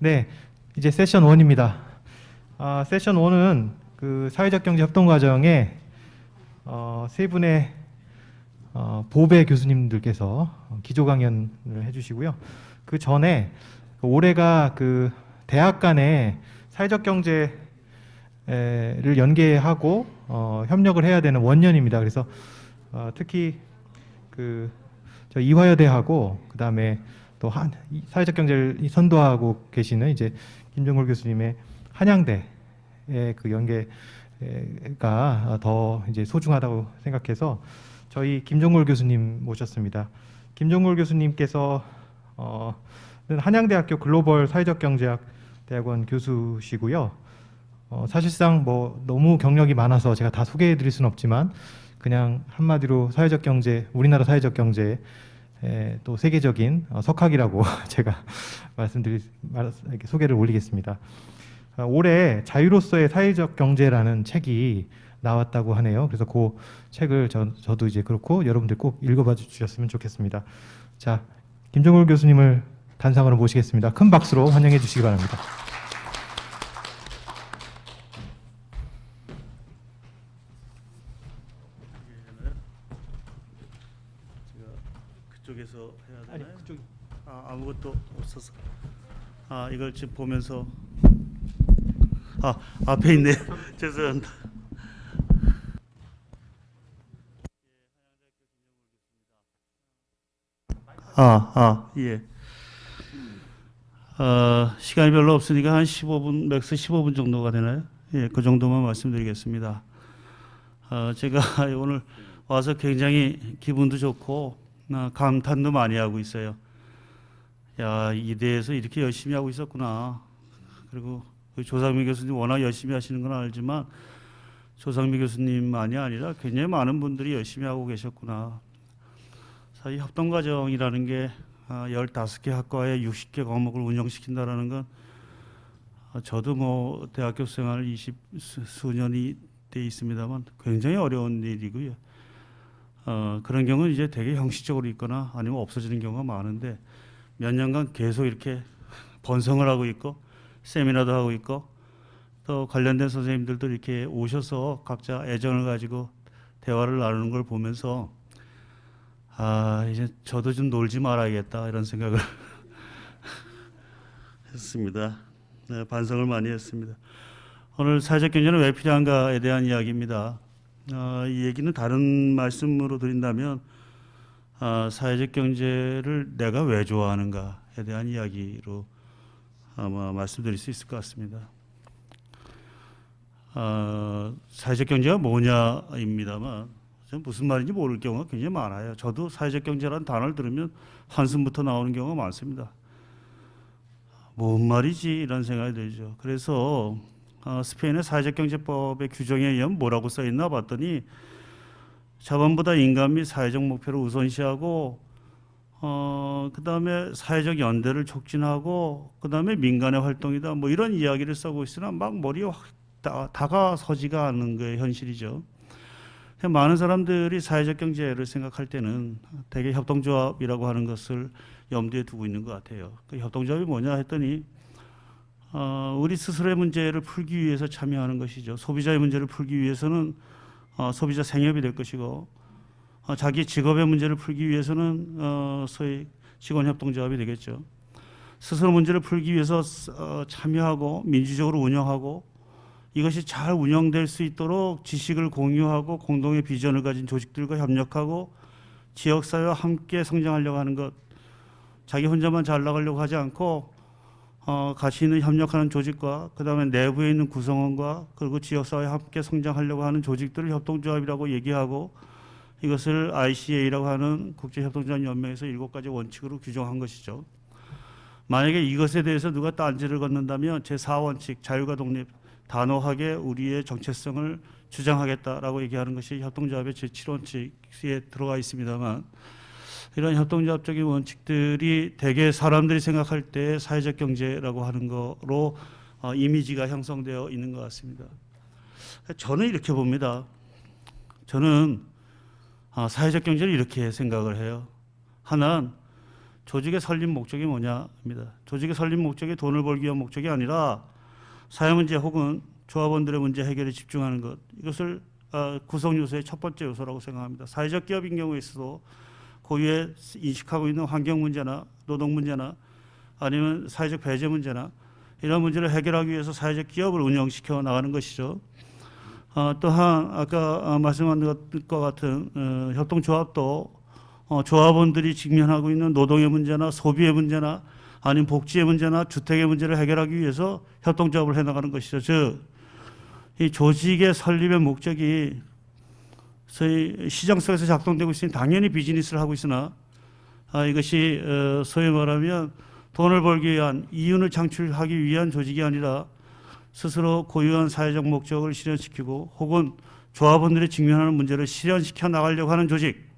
네, 이제 세션 1입니다. 세션 1은 그 사회적 경제 협동 과정에 세 분의 보배 교수님들께서 기조 강연을 해주시고요. 그 전에 올해가 그 대학 간의 사회적 경제를 연계하고 협력을 해야 되는 원년입니다. 그래서 특히 그 저 이화여대하고 그다음에 또 사회적 경제를 선도하고 계시는 이제 김종골 교수님의 한양대의 그 연계가 더 이제 소중하다고 생각해서 저희 김종골 교수님 모셨습니다. 김종골 교수님께서 한양대학교 글로벌 사회적 경제학 대학원 교수시고요. 사실상 뭐 너무 경력이 많아서 제가 다 소개해드릴 수는 없지만 그냥 한마디로 사회적 경제, 우리나라 사회적 경제 또 세계적인 석학이라고 제가 이렇게 소개를 올리겠습니다. 올해 자유로서의 사회적 경제라는 책이 나왔다고 하네요. 그래서 그 책을 저도 이제 그렇고 여러분들 꼭 읽어봐 주셨으면 좋겠습니다. 자, 김종골 교수님을 단상으로 모시겠습니다. 큰 박수로 환영해 주시기 바랍니다. 그쪽에서 해야 되나요? 아니, 그쪽. 아무것도 없어서 이걸 지금 보면서 앞에 있네. 죄송합니다. 예. 시간이 별로 없으니까 한 15분, 맥스 15분 정도가 되나요? 예, 그 정도만 말씀드리겠습니다. 제가 오늘 와서 굉장히 기분도 좋고 감탄도 많이 하고 있어요. 야, 이대에서 이렇게 열심히 하고 있었구나. 그리고 조상미 교수님 워낙 열심히 하시는 건 알지만 조상미 교수님만이 아니라 굉장히 많은 분들이 열심히 하고 계셨구나. 사실 협동과정이라는 게 15개 학과에 60개 과목을 운영시킨다라는 건 저도 뭐 대학교 생활 20수년이 돼 있습니다만 굉장히 어려운 일이고요. 그런 경우는 이제 되게 형식적으로 있거나 아니면 없어지는 경우가 많은데 몇 년간 계속 이렇게 번성을 하고 있고 세미나도 하고 있고 또 관련된 선생님들도 이렇게 오셔서 각자 애정을 가지고 대화를 나누는 걸 보면서 이제 저도 좀 놀지 말아야겠다 이런 생각을 했습니다. 네, 반성을 많이 했습니다. 오늘 사회적 경제는 왜 필요한가에 대한 이야기입니다. 이 얘기는 다른 말씀으로 드린다면 사회적 경제를 내가 왜 좋아하는가에 대한 이야기로 아마 말씀드릴 수 있을 것 같습니다. 사회적 경제가 뭐냐입니다만 무슨 말인지 모를 경우가 굉장히 많아요. 저도 사회적 경제라는 단어를 들으면 한숨부터 나오는 경우가 많습니다. 뭔 말이지 이런 생각이 들죠. 그래서 스페인의 사회적 경제법의 규정에 의하면 뭐라고 써 있나 봤더니 자본보다 인간 및 사회적 목표를 우선시하고 그다음에 사회적 연대를 촉진하고 그다음에 민간의 활동이다 뭐 이런 이야기를 쓰고 있으나 막 머리에 확 다가서지가 않는 게 현실이죠. 많은 사람들이 사회적 경제를 생각할 때는 대개 협동조합이라고 하는 것을 염두에 두고 있는 것 같아요. 그 협동조합이 뭐냐 했더니 우리 스스로의 문제를 풀기 위해서 참여하는 것이죠. 소비자의 문제를 풀기 위해서는 소비자 생협이 될 것이고 자기 직업의 문제를 풀기 위해서는 소위 직원협동조합이 되겠죠. 스스로 문제를 풀기 위해서 참여하고 민주적으로 운영하고 이것이 잘 운영될 수 있도록 지식을 공유하고 공동의 비전을 가진 조직들과 협력하고 지역사회와 함께 성장하려고 하는 것, 자기 혼자만 잘 나가려고 하지 않고 같이 있는 협력하는 조직과 그다음에 내부에 있는 구성원과 그리고 지역사회와 함께 성장하려고 하는 조직들을 협동조합이라고 얘기하고 이것을 ICA라고 하는 국제협동조합연맹에서 7가지 원칙으로 규정한 것이죠. 만약에 이것에 대해서 누가 딴지를 걷는다면 제4원칙 자유가 독립 단호하게 우리의 정체성을 주장하겠다라고 얘기하는 것이 협동조합의 제7원칙에 들어가 있습니다만 이런 협동조합적인 원칙들이 대개 사람들이 생각할 때 사회적 경제라고 하는 거로 이미지가 형성되어 있는 것 같습니다. 저는 이렇게 봅니다. 저는 사회적 경제를 이렇게 생각을 해요. 하나는 조직의 설립 목적이 뭐냐입니다. 조직의 설립 목적이 돈을 벌기 위한 목적이 아니라 사회 문제 혹은 조합원들의 문제 해결에 집중하는 것, 이것을 구성 요소의 첫 번째 요소라고 생각합니다. 사회적 기업인 경우에 있어도 고유에 인식하고 있는 환경 문제나 노동 문제나 아니면 사회적 배제 문제나 이런 문제를 해결하기 위해서 사회적 기업을 운영시켜 나가는 것이죠. 또한 아까 말씀한 것과 같은 협동조합도 조합원들이 직면하고 있는 노동의 문제나 소비의 문제나 아니면 복지의 문제나 주택의 문제를 해결하기 위해서 협동조합을 해나가는 것이죠. 즉, 이 조직의 설립의 목적이 소위 시장 속에서 작동되고 있으니 당연히 비즈니스를 하고 있으나 이것이 소위 말하면 돈을 벌기 위한 이윤을 창출하기 위한 조직이 아니라 스스로 고유한 사회적 목적을 실현시키고 혹은 조합원들이 직면하는 문제를 실현시켜 나가려고 하는 조직,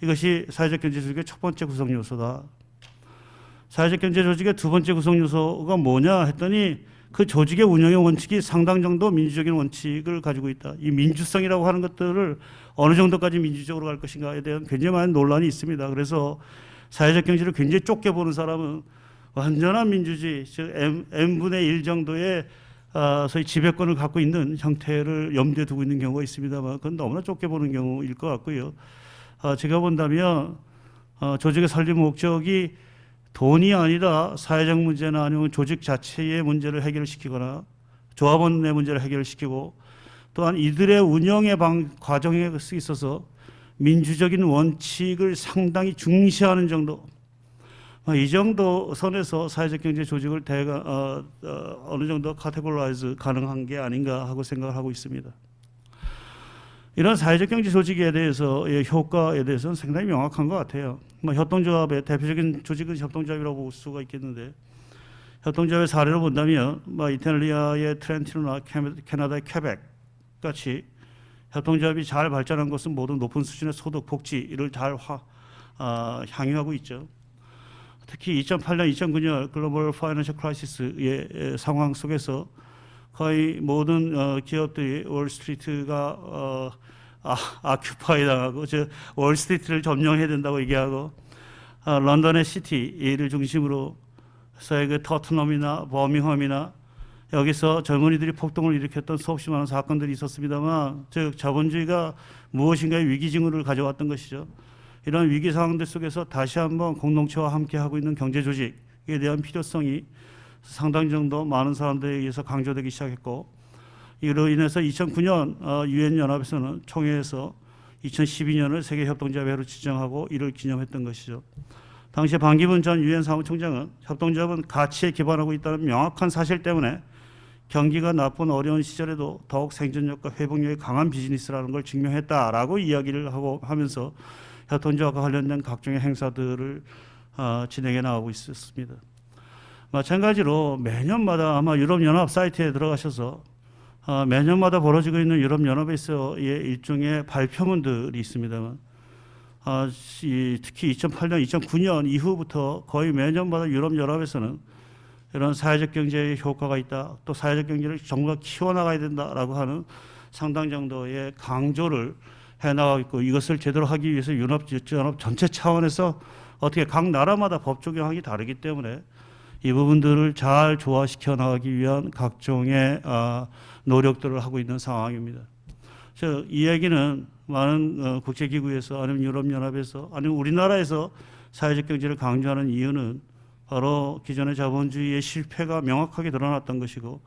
이것이 사회적 경제 조직의 첫 번째 구성 요소다. 사회적 경제 조직의 두 번째 구성 요소가 뭐냐 했더니 그 조직의 운영의 원칙이 상당 정도 민주적인 원칙을 가지고 있다. 이 민주성이라고 하는 것들을 어느 정도까지 민주적으로 갈 것인가에 대한 굉장히 많은 논란이 있습니다. 그래서 사회적 경제를 굉장히 좁게 보는 사람은 완전한 민주주의, 즉 n분의 1 정도의 소위 지배권을 갖고 있는 형태를 염두에 두고 있는 경우가 있습니다만 그건 너무나 좁게 보는 경우일 것 같고요. 제가 본다면 조직의 설립 목적이 돈이 아니라 사회적 문제나 아니면 조직 자체의 문제를 해결시키거나 조합원의 문제를 해결시키고 또한 이들의 운영의 과정에 있어서 민주적인 원칙을 상당히 중시하는 정도, 이 정도 선에서 사회적 경제 조직을 어느 정도 카테고라이즈 가능한 게 아닌가 하고 생각을 하고 있습니다. 이런 사회적 경제 조직에 대해서의 효과에 대해서는 상당히 명확한 것 같아요. 협동조합의 대표적인 조직은 협동조합이라고 볼 수가 있겠는데, 협동조합의 사례를 본다면 이탈리아의 트렌티노나 캐나다의 퀘벡 같이 협동조합이 잘 발전한 것은 모두 높은 수준의 소득, 복지를 잘 향유하고 있죠. 특히 2008년, 2009년 글로벌 파이낸셜 크라이시스의 상황 속에서 거의 모든 기업들이 월스트리트가 아큐파이 당하고 월스트리트를 점령해야 된다고 얘기하고 런던의 시티를 중심으로 그 터트넘이나 버밍엄이나 여기서 젊은이들이 폭동을 일으켰던 수없이 많은 사건들이 있었습니다만, 즉 자본주의가 무엇인가의 위기 징후를 가져왔던 것이죠. 이런 위기 상황들 속에서 다시 한번 공동체와 함께 하고 있는 경제 조직에 대한 필요성이 상당 정도 많은 사람들에 의해서 강조되기 시작했고, 이로 인해서 2009년 유엔 연합에서는 총회에서 2012년을 세계 협동조합의 해로 지정하고 이를 기념했던 것이죠. 당시 반기문 전 유엔 사무총장은 협동조합은 가치에 기반하고 있다는 명확한 사실 때문에 경기가 나쁜 어려운 시절에도 더욱 생존력과 회복력이 강한 비즈니스라는 걸 증명했다라고 이야기를 하면서 협동조합과 관련된 각종의 행사들을 진행해 나가고 있었습니다. 마찬가지로 매년마다 아마 유럽연합 사이트에 들어가셔서 매년마다 벌어지고 있는 유럽연합에서의 일종의 발표문들이 있습니다만, 특히 2008년, 2009년 이후부터 거의 매년마다 유럽연합에서는 이런 사회적 경제의 효과가 있다, 또 사회적 경제를 정부가 키워나가야 된다라고 하는 상당 정도의 강조를 해나가고 있고, 이것을 제대로 하기 위해서 연합 전체 차원에서 어떻게 각 나라마다 법 적용하기 다르기 때문에 이 부분들을 잘 조화시켜 나가기 위한 각종의 노력들을 하고 있는 상황입니다. 이 얘기는 많은 국제기구에서 아니면 유럽연합에서 아니면 우리나라에서 사회적 경제를 강조하는 이유는 바로 기존의 자본주의의 실패가 명확하게 드러났던 것이고,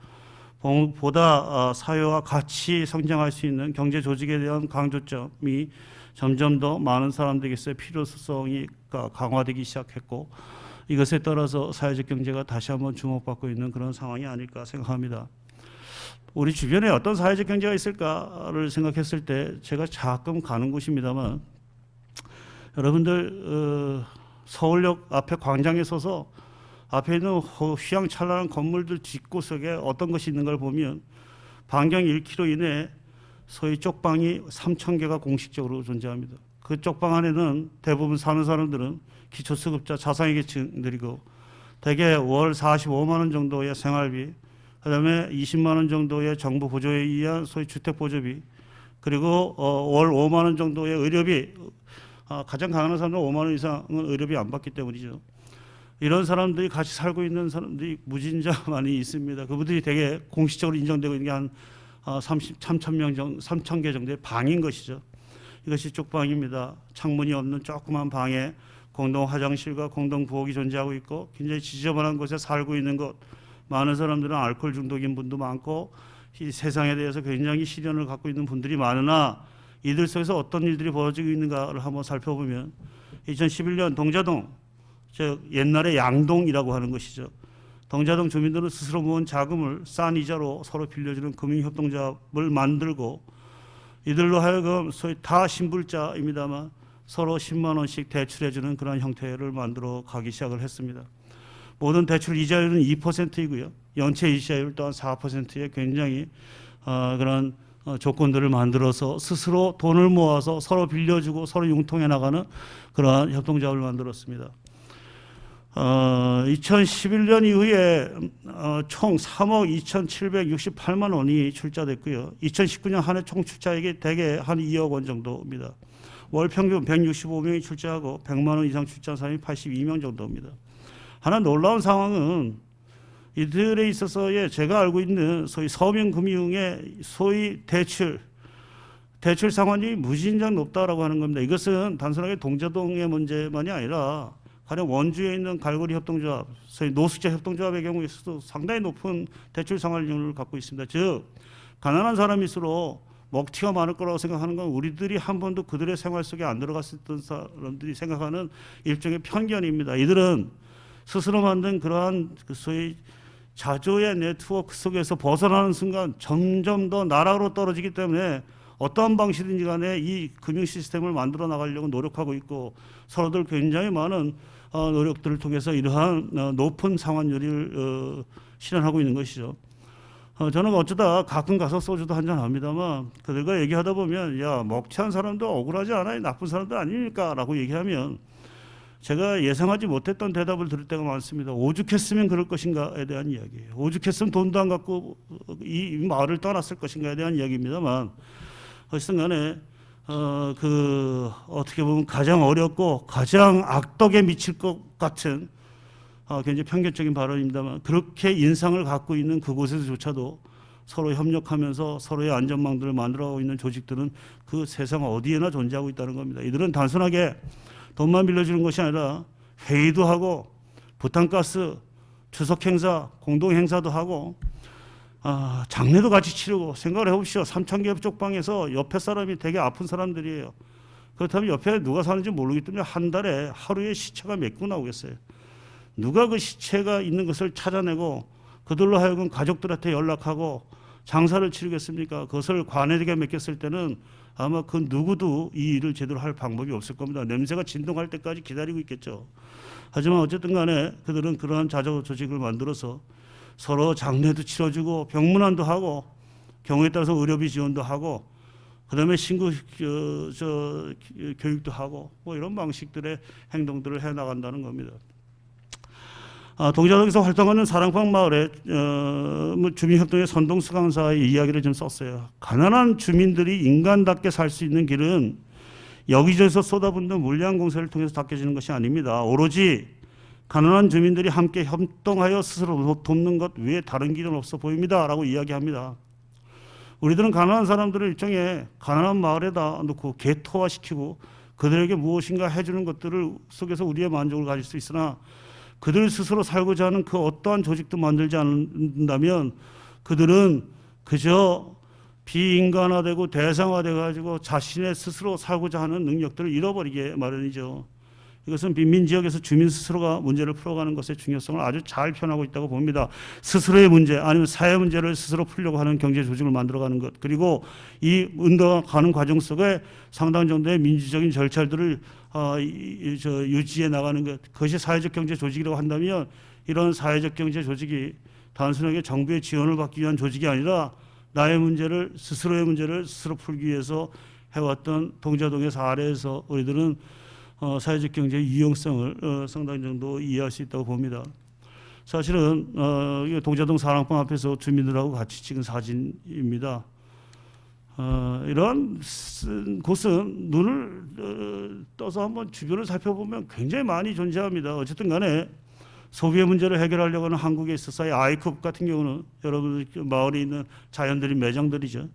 보다 사회와 같이 성장할 수 있는 경제 조직에 대한 강조점이 점점 더 많은 사람들에게서의 필요성이 강화되기 시작했고, 이것에 따라서 사회적 경제가 다시 한번 주목받고 있는 그런 상황이 아닐까 생각합니다. 우리 주변에 어떤 사회적 경제가 있을까를 생각했을 때 제가 가끔 가는 곳입니다만, 여러분들 서울역 앞에 광장에 서서 앞에 있는 휘황찬란한 건물들 뒷구석에 어떤 것이 있는 걸 보면 반경 1km 이내에 소위 쪽방이 3,000개가 공식적으로 존재합니다. 그 쪽방 안에는 대부분 사는 사람들은 기초수급자 자상의 계층들이고, 대개 월 45만 원 정도의 생활비, 그다음에 20만 원 정도의 정부 보조에 의한 소위 주택 보조비, 그리고 월 5만 원 정도의 의료비, 가장 가난한 사람은 5만 원 이상은 의료비 안 받기 때문이죠. 이런 사람들이 같이 살고 있는 사람들이 무진자 많이 있습니다. 그분들이 되게 공식적으로 인정되고 있는 게 한 3천 명 정도, 3천 개 정도의 방인 것이죠. 이것이 쪽방입니다. 창문이 없는 조그만 방에 공동 화장실과 공동 부엌이 존재하고 있고 굉장히 지저분한 곳에 살고 있는 것. 많은 사람들은 알코올 중독인 분도 많고 이 세상에 대해서 굉장히 시련을 갖고 있는 분들이 많으나 이들 속에서 어떤 일들이 벌어지고 있는가를 한번 살펴보면 2011년 동자동, 즉 옛날에 양동이라고 하는 것이죠. 동자동 주민들은 스스로 모은 자금을 싼 이자로 서로 빌려주는 금융협동조합을 만들고 이들로 하여금 소위 다 신불자입니다만 서로 10만 원씩 대출해주는 그런 형태를 만들어 가기 시작을 했습니다. 모든 대출 이자율은 2%이고요. 연체 이자율 또한 4%의 굉장히 그런 조건들을 만들어서 스스로 돈을 모아서 서로 빌려주고 서로 융통해 나가는 그러한 협동조합을 만들었습니다. 2011년 이후에 총 3억 2,768만 원이 출자됐고요. 2019년 한 해 총 출자액이 대개 한 2억 원 정도입니다. 월 평균 165명이 출자하고 100만 원 이상 출자한 사람이 82명 정도입니다. 하나 놀라운 상황은 이들에 있어서의 제가 알고 있는 소위 서민금융의 소위 대출 상환이 무진장 높다라고 하는 겁니다. 이것은 단순하게 동자동의 문제만이 아니라 가령 원주에 있는 갈고리 협동조합, 소위 노숙자 협동조합의 경우에서도 상당히 높은 대출 상환률을 갖고 있습니다. 즉 가난한 사람일수록 먹튀가 많을 거라고 생각하는 건 우리들이 한 번도 그들의 생활 속에 안 들어갔었던 사람들이 생각하는 일종의 편견입니다. 이들은 스스로 만든 그러한 소위 자조의 네트워크 속에서 벗어나는 순간 점점 더 나락으로 떨어지기 때문에 어떠한 방식이든지 간에 이 금융 시스템을 만들어 나가려고 노력하고 있고 서로들 굉장히 많은 노력들을 통해서 이러한 높은 상환율을 실현하고 있는 것이죠. 저는 어쩌다 가끔 가서 소주도 한잔 합니다만 그들과 얘기하다 보면 야 먹튀한 사람도 억울하지 않아요? 나쁜 사람도 아닙니까? 라고 얘기하면 제가 예상하지 못했던 대답을 들을 때가 많습니다. 오죽했으면 그럴 것인가에 대한 이야기예요. 오죽했으면 돈도 안 갖고 이 마을을 떠났을 것인가에 대한 이야기입니다만 어쨌든 간에 어떻게 보면 가장 어렵고 가장 악덕에 미칠 것 같은 굉장히 편견적인 발언입니다만 그렇게 인상을 갖고 있는 그곳에서조차도 서로 협력하면서 서로의 안전망들을 만들어가고 있는 조직들은 그 세상 어디에나 존재하고 있다는 겁니다. 이들은 단순하게 돈만 빌려주는 것이 아니라 회의도 하고 부탄가스, 추석 행사, 공동 행사도 하고 장례도 같이 치르고 생각을 해보십시오. 3,000개 쪽방에서 옆에 사람이 되게 아픈 사람들이에요. 그렇다면 옆에 누가 사는지 모르기 때문에 한 달에 하루에 시체가 몇 구 나오겠어요. 누가 그 시체가 있는 것을 찾아내고 그들로 하여금 가족들한테 연락하고 장사를 치르겠습니까? 그것을 관에게 맡겼을 때는 아마 그 누구도 이 일을 제대로 할 방법이 없을 겁니다. 냄새가 진동할 때까지 기다리고 있겠죠. 하지만 어쨌든 간에 그들은 그러한 자조 조직을 만들어서 서로 장례도 치러주고 병문안도 하고 경우에 따라서 의료비 지원도 하고 그다음에 신고 교육도 하고 뭐 이런 방식들의 행동들을 해나간다는 겁니다. 동자동에서 활동하는 사랑방 마을의 주민협동의 선동수 강사의 이야기를 좀 썼어요. 가난한 주민들이 인간답게 살 수 있는 길은 여기저기서 쏟아붓는 물량 공세를 통해서 닦여지는 것이 아닙니다. 오로지 가난한 주민들이 함께 협동하여 스스로 돕는 것 외에 다른 길은 없어 보입니다. 라고 이야기합니다. 우리들은 가난한 사람들을 일종의 가난한 마을에다 놓고 개토화시키고 그들에게 무엇인가 해주는 것들을 속에서 우리의 만족을 가질 수 있으나 그들 스스로 살고자 하는 그 어떠한 조직도 만들지 않는다면 그들은 그저 비인간화되고 대상화돼 가지고 자신의 스스로 살고자 하는 능력들을 잃어버리게 마련이죠. 이것은 빈민 지역에서 주민 스스로가 문제를 풀어가는 것의 중요성을 아주 잘 표현하고 있다고 봅니다. 스스로의 문제 아니면 사회 문제를 스스로 풀려고 하는 경제 조직을 만들어가는 것 그리고 이 운동하는 과정 속에 상당 정도의 민주적인 절차들을 유지해 나가는 것 그것이 사회적 경제 조직이라고 한다면 이런 사회적 경제 조직이 단순하게 정부의 지원을 받기 위한 조직이 아니라 나의 문제를 스스로의 문제를 스스로 풀기 위해서 해왔던 동자동의 사례에서 우리들은 사회적 경제의 유용성을 상당 정도 이해할 수 있다고 봅니다. 사실은 동자동 사랑방 앞에서 주민들하고 같이 찍은 사진입니다. 이런 곳은 눈을 떠서 한번 주변을 살펴보면 굉장히 많이 존재합니다. 어쨌든 간에 소비의 문제를 해결하려고 하는 한국에 있어서의 아이컵 같은 경우는 여러분 마을에 있는 자연들이 매장들이죠.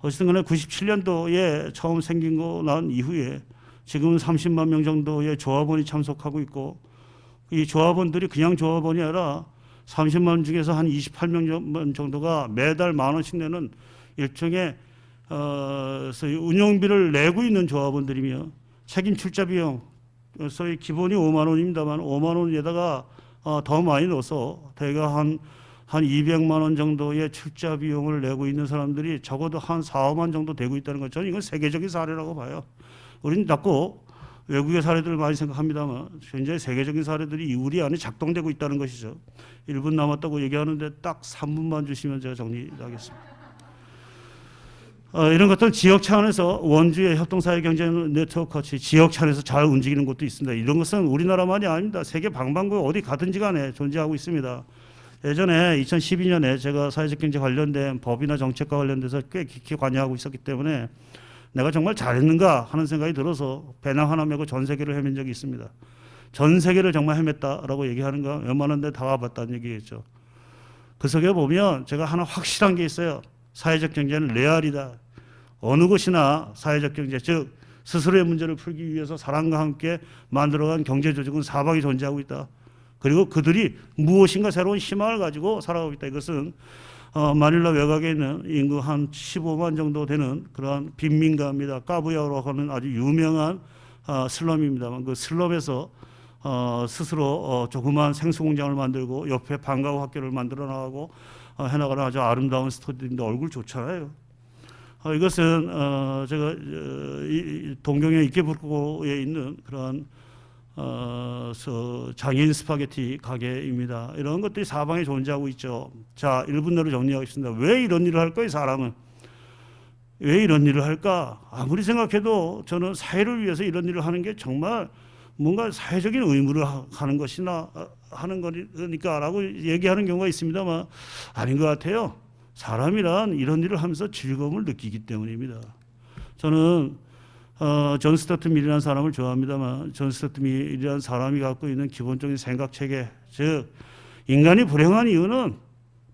어쨌든 간에 97년도에 처음 생긴 거 난 이후에 지금은 30만 명 정도의 조합원이 참석하고 있고, 이 조합원들이 그냥 조합원이 아니라 30만 중에서 한 28명 정도가 매달 10,000원씩 내는 일종의 소위 운영비를 내고 있는 조합원들이며, 책임 출자 비용, 소위 기본이 5만 원입니다만 5만 원에다가 더 많이 넣어서 대략 한 200만 원 정도의 출자 비용을 내고 있는 사람들이 적어도 한 4, 5만 정도 되고 있다는 것. 저는 이건 세계적인 사례라고 봐요. 우리는 자꾸 외국의 사례들을 많이 생각합니다만 현재 세계적인 사례들이 우리 안에 작동되고 있다는 것이죠. 1분 남았다고 얘기하는데 딱 3분만 주시면 제가 정리하겠습니다. 이런 것들은 지역 차원에서 원주의 협동사회경제 네트워크 같이 지역 차원에서 잘 움직이는 곳도 있습니다. 이런 것은 우리나라만이 아닙니다. 세계 방방구에 어디 가든지 간에 존재하고 있습니다. 예전에 2012년에 제가 사회적 경제 관련된 법이나 정책과 관련돼서 꽤 깊이 관여하고 있었기 때문에 내가 정말 잘했는가 하는 생각이 들어서 배낭 하나 메고 전 세계를 헤맨 적이 있습니다. 전 세계를 정말 헤맸다라고 얘기하는 건 웬만한 데 다 와봤다는 얘기겠죠. 그 속에 보면 제가 하나 확실한 게 있어요. 사회적 경제는 레알이다. 어느 곳이나 사회적 경제, 즉 스스로의 문제를 풀기 위해서 사람과 함께 만들어간 경제 조직은 사방에 존재하고 있다. 그리고 그들이 무엇인가 새로운 희망을 가지고 살아가고 있다. 이것은 마닐라 외곽에 있는 인구 한 15만 정도 되는 그러한 빈민가입니다. 까부야라고 하는 아주 유명한 슬럼입니다만, 그 슬럼에서 스스로 조그마한 생수공장을 만들고 옆에 방과후 학교를 만들어 나가고 해나가는 아주 아름다운 스토리인데 얼굴 좋잖아요. 이것은 제가 동경의 이케부쿠에 있는 그런 장애인 스파게티 가게입니다. 이런 것들이 사방에 존재하고 있죠. 자, 1분 내로 정리하겠습니다. 왜 이런 일을 할까요, 사람은? 왜 이런 일을 할까? 아무리 생각해도 저는 사회를 위해서 이런 일을 하는 게 정말 뭔가 사회적인 의무를 하는 것이나 하는 거니까라고 얘기하는 경우가 있습니다만 아닌 것 같아요. 사람이란 이런 일을 하면서 즐거움을 느끼기 때문입니다. 저는 존 스튜어트 밀이라는 사람을 좋아합니다만 존 스튜어트 밀이라는 사람이 갖고 있는 기본적인 생각 체계, 즉 인간이 불행한 이유는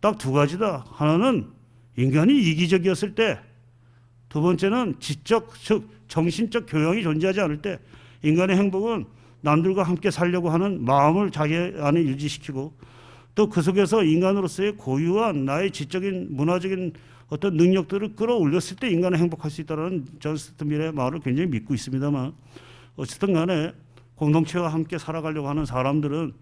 딱 두 가지다. 하나는 인간이 이기적이었을 때, 두 번째는 지적, 즉 정신적 교양이 존재하지 않을 때. 인간의 행복은 남들과 함께 살려고 하는 마음을 자기 안에 유지시키고 또 그 속에서 인간으로서의 고유한 나의 지적인 문화적인 어떤 능력들을 끌어올렸을 때 인간은 행복할 수 있다는 존 스튜어트 밀의 말을 굉장히 믿고 있습니다만, 어쨌든 간에 공동체와 함께 살아가려고 하는 사람들은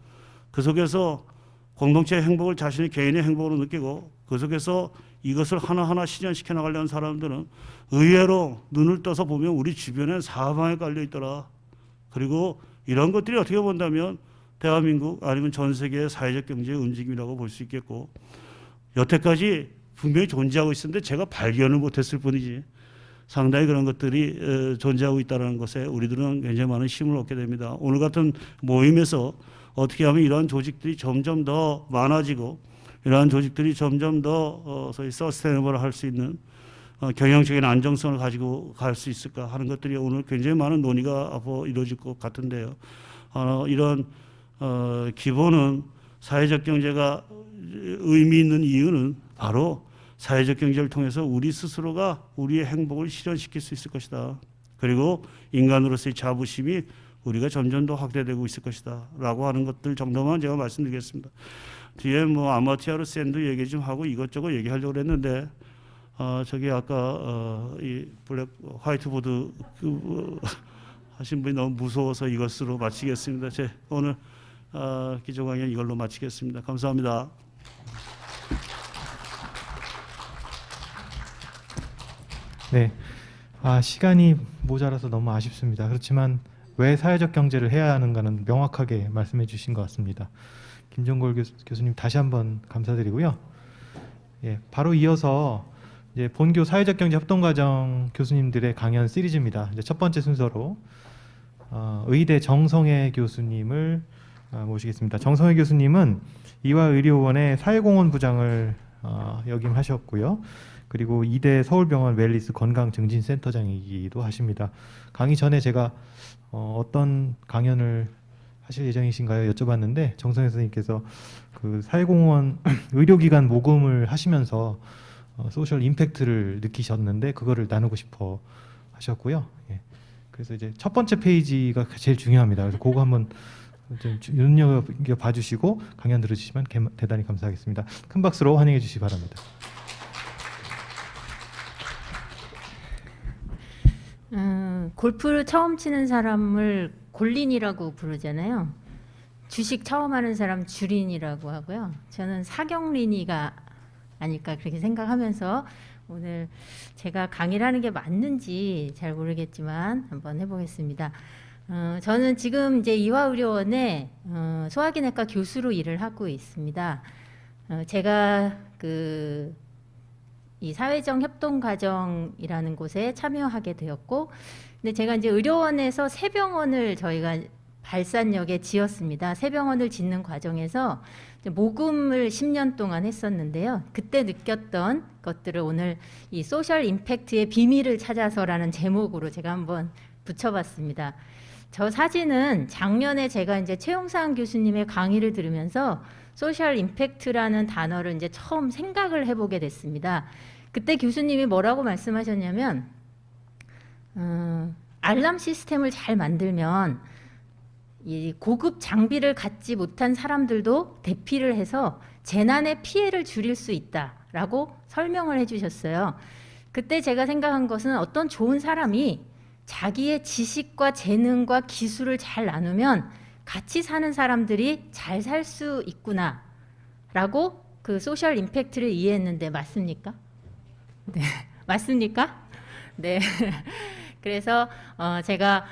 그 속에서 공동체의 행복을 자신의 개인의 행복으로 느끼고 그 속에서 이것을 하나하나 실현시켜 나가려는 사람들은 의외로 눈을 떠서 보면 우리 주변에 사방에 깔려 있더라. 그리고 이런 것들이 어떻게 본다면 대한민국 아니면 전 세계의 사회적 경제의 움직임이라고 볼 수 있겠고, 여태까지 분명히 존재하고 있었는데 제가 발견을 못했을 뿐이지 상당히 그런 것들이 존재하고 있다는 것에 우리들은 굉장히 많은 힘을 얻게 됩니다. 오늘 같은 모임에서 어떻게 하면 이러한 조직들이 점점 더 많아지고 이러한 조직들이 점점 더 소위 서스테이너블 할 수 있는 경영적인 안정성을 가지고 갈 수 있을까 하는 것들이 오늘 굉장히 많은 논의가 앞으로 이루어질 것 같은데요. 이런 기본은 사회적 경제가 의미 있는 이유는 바로 사회적 경제를 통해서 우리 스스로가 우리의 행복을 실현시킬 수 있을 것이다. 그리고 인간으로서의 자부심이 우리가 점점 더 확대되고 있을 것이다. 라고 하는 것들 정도만 제가 말씀드리겠습니다. 뒤에 뭐 아마티아르 샌드 얘기 좀 하고 이것저것 얘기하려고 했는데 저기 아까 이 블랙 화이트보드 하신 분이 너무 무서워서 이것으로 마치겠습니다. 제 오늘 기조 강연 이걸로 마치겠습니다. 감사합니다. 네, 시간이 모자라서 너무 아쉽습니다. 그렇지만 왜 사회적 경제를 해야 하는가는 명확하게 말씀해 주신 것 같습니다. 김종골 교수님 다시 한번 감사드리고요. 예, 바로 이어서 이제 본교 사회적 경제 협동과정 교수님들의 강연 시리즈입니다. 이제 첫 번째 순서로 의대 정성혜 교수님을 모시겠습니다. 정성혜 교수님은 이화의료원의 사회공헌 부장을 역임하셨고요. 그리고 이대 서울병원 웰리스 건강증진센터장이기도 하십니다. 강의 전에 제가 어떤 강연을 하실 예정이신가요? 여쭤봤는데 정성현 선생님께서 그 사회공헌 의료기관 모금을 하시면서 소셜 임팩트를 느끼셨는데 그거를 나누고 싶어 하셨고요. 예. 그래서 이제 첫 번째 페이지가 제일 중요합니다. 그래서 그거 한번 좀 눈여겨 봐주시고 강연 들으시면 대단히 감사하겠습니다. 큰 박수로 환영해 주시기 바랍니다. 골프를 처음 치는 사람을 골린이라고 부르잖아요. 주식 처음 하는 사람 주린이라고 하고요. 저는 사경린이가 아닐까 그렇게 생각하면서 오늘 제가 강의를 하는 게 맞는지 잘 모르겠지만 한번 해보겠습니다. 저는 지금 이제 이화의료원에 소화기내과 교수로 일을 하고 있습니다. 제가 이 사회적 협동 과정이라는 곳에 참여하게 되었고, 근데 제가 이제 의료원에서 새 병원을 저희가 발산역에 지었습니다. 새 병원을 짓는 과정에서 이제 모금을 10년 동안 했었는데요. 그때 느꼈던 것들을 오늘 이 소셜 임팩트의 비밀을 찾아서라는 제목으로 제가 한번 붙여봤습니다. 저 사진은 작년에 제가 이제 최용상 교수님의 강의를 들으면서 소셜 임팩트라는 단어를 이제 처음 생각을 해보게 됐습니다. 그때 교수님이 뭐라고 말씀하셨냐면 알람 시스템을 잘 만들면 이 고급 장비를 갖지 못한 사람들도 대피를 해서 재난의 피해를 줄일 수 있다라고 설명을 해주셨어요. 그때 제가 생각한 것은 어떤 좋은 사람이 자기의 지식과 재능과 기술을 잘 나누면 같이 사는 사람들이 잘 살 수 있구나라고 그 소셜 임팩트를 이해했는데 맞습니까? 네, 맞습니까? 네. 그래서 제가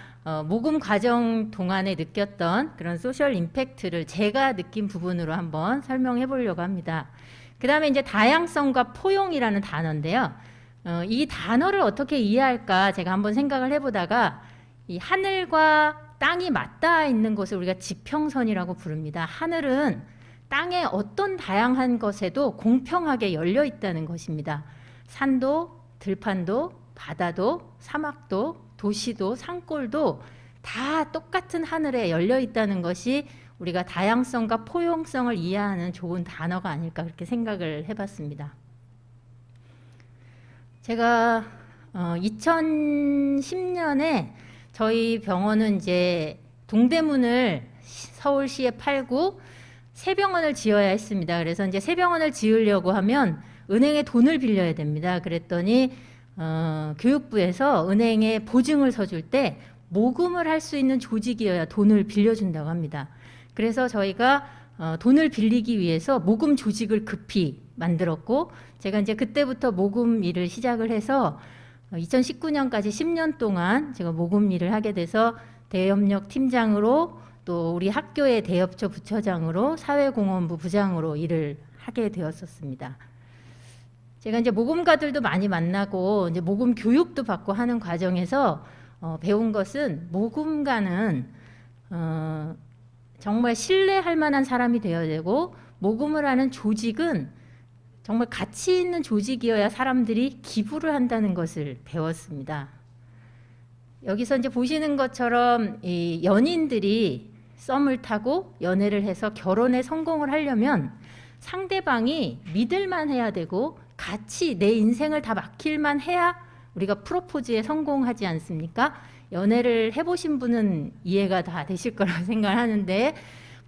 모금 과정 동안에 느꼈던 그런 소셜 임팩트를 제가 느낀 부분으로 한번 설명해 보려고 합니다. 그 다음에 이제 다양성과 포용이라는 단어인데요. 이 단어를 어떻게 이해할까 제가 한번 생각을 해보다가 이 하늘과 땅이 맞닿아 있는 것을 우리가 지평선이라고 부릅니다. 하늘은 땅의 어떤 다양한 것에도 공평하게 열려 있다는 것입니다. 산도, 들판도, 바다도, 사막도, 도시도, 산골도 다 똑같은 하늘에 열려 있다는 것이 우리가 다양성과 포용성을 이해하는 좋은 단어가 아닐까 그렇게 생각을 해봤습니다. 제가 2010년에 저희 병원은 이제 동대문을 서울시에 팔고 새 병원을 지어야 했습니다. 그래서 이제 새 병원을 지으려고 하면 은행에 돈을 빌려야 됩니다. 그랬더니 교육부에서 은행에 보증을 서줄 때 모금을 할 수 있는 조직이어야 돈을 빌려준다고 합니다. 그래서 저희가 돈을 빌리기 위해서 모금 조직을 급히 만들었고 제가 이제 그때부터 모금 일을 시작을 해서 2019년까지 10년 동안 제가 모금 일을 하게 돼서 대협력 팀장으로 또 우리 학교의 대협처 부처장으로 사회공헌부 부장으로 일을 하게 되었었습니다. 제가 이제 모금가들도 많이 만나고 이제 모금 교육도 받고 하는 과정에서 배운 것은 모금가는 정말 신뢰할 만한 사람이 되어야 되고 모금을 하는 조직은 정말 가치 있는 조직이어야 사람들이 기부를 한다는 것을 배웠습니다. 여기서 이제 보시는 것처럼 이 연인들이 썸을 타고 연애를 해서 결혼에 성공을 하려면 상대방이 믿을만 해야 되고 같이 내 인생을 다 맡길만 해야 우리가 프로포즈에 성공하지 않습니까? 연애를 해보신 분은 이해가 다 되실 거라고 생각하는데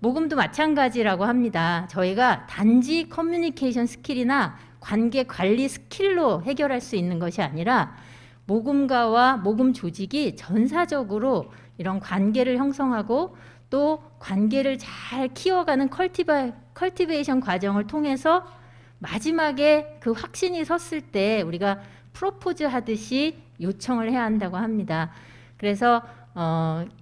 모금도 마찬가지라고 합니다. 저희가 단지 커뮤니케이션 스킬이나 관계 관리 스킬로 해결할 수 있는 것이 아니라 모금가와 모금 조직이 전사적으로 이런 관계를 형성하고 또 관계를 잘 키워가는 컬티베이션 과정을 통해서 마지막에 그 확신이 섰을 때 우리가 프로포즈 하듯이 요청을 해야 한다고 합니다. 그래서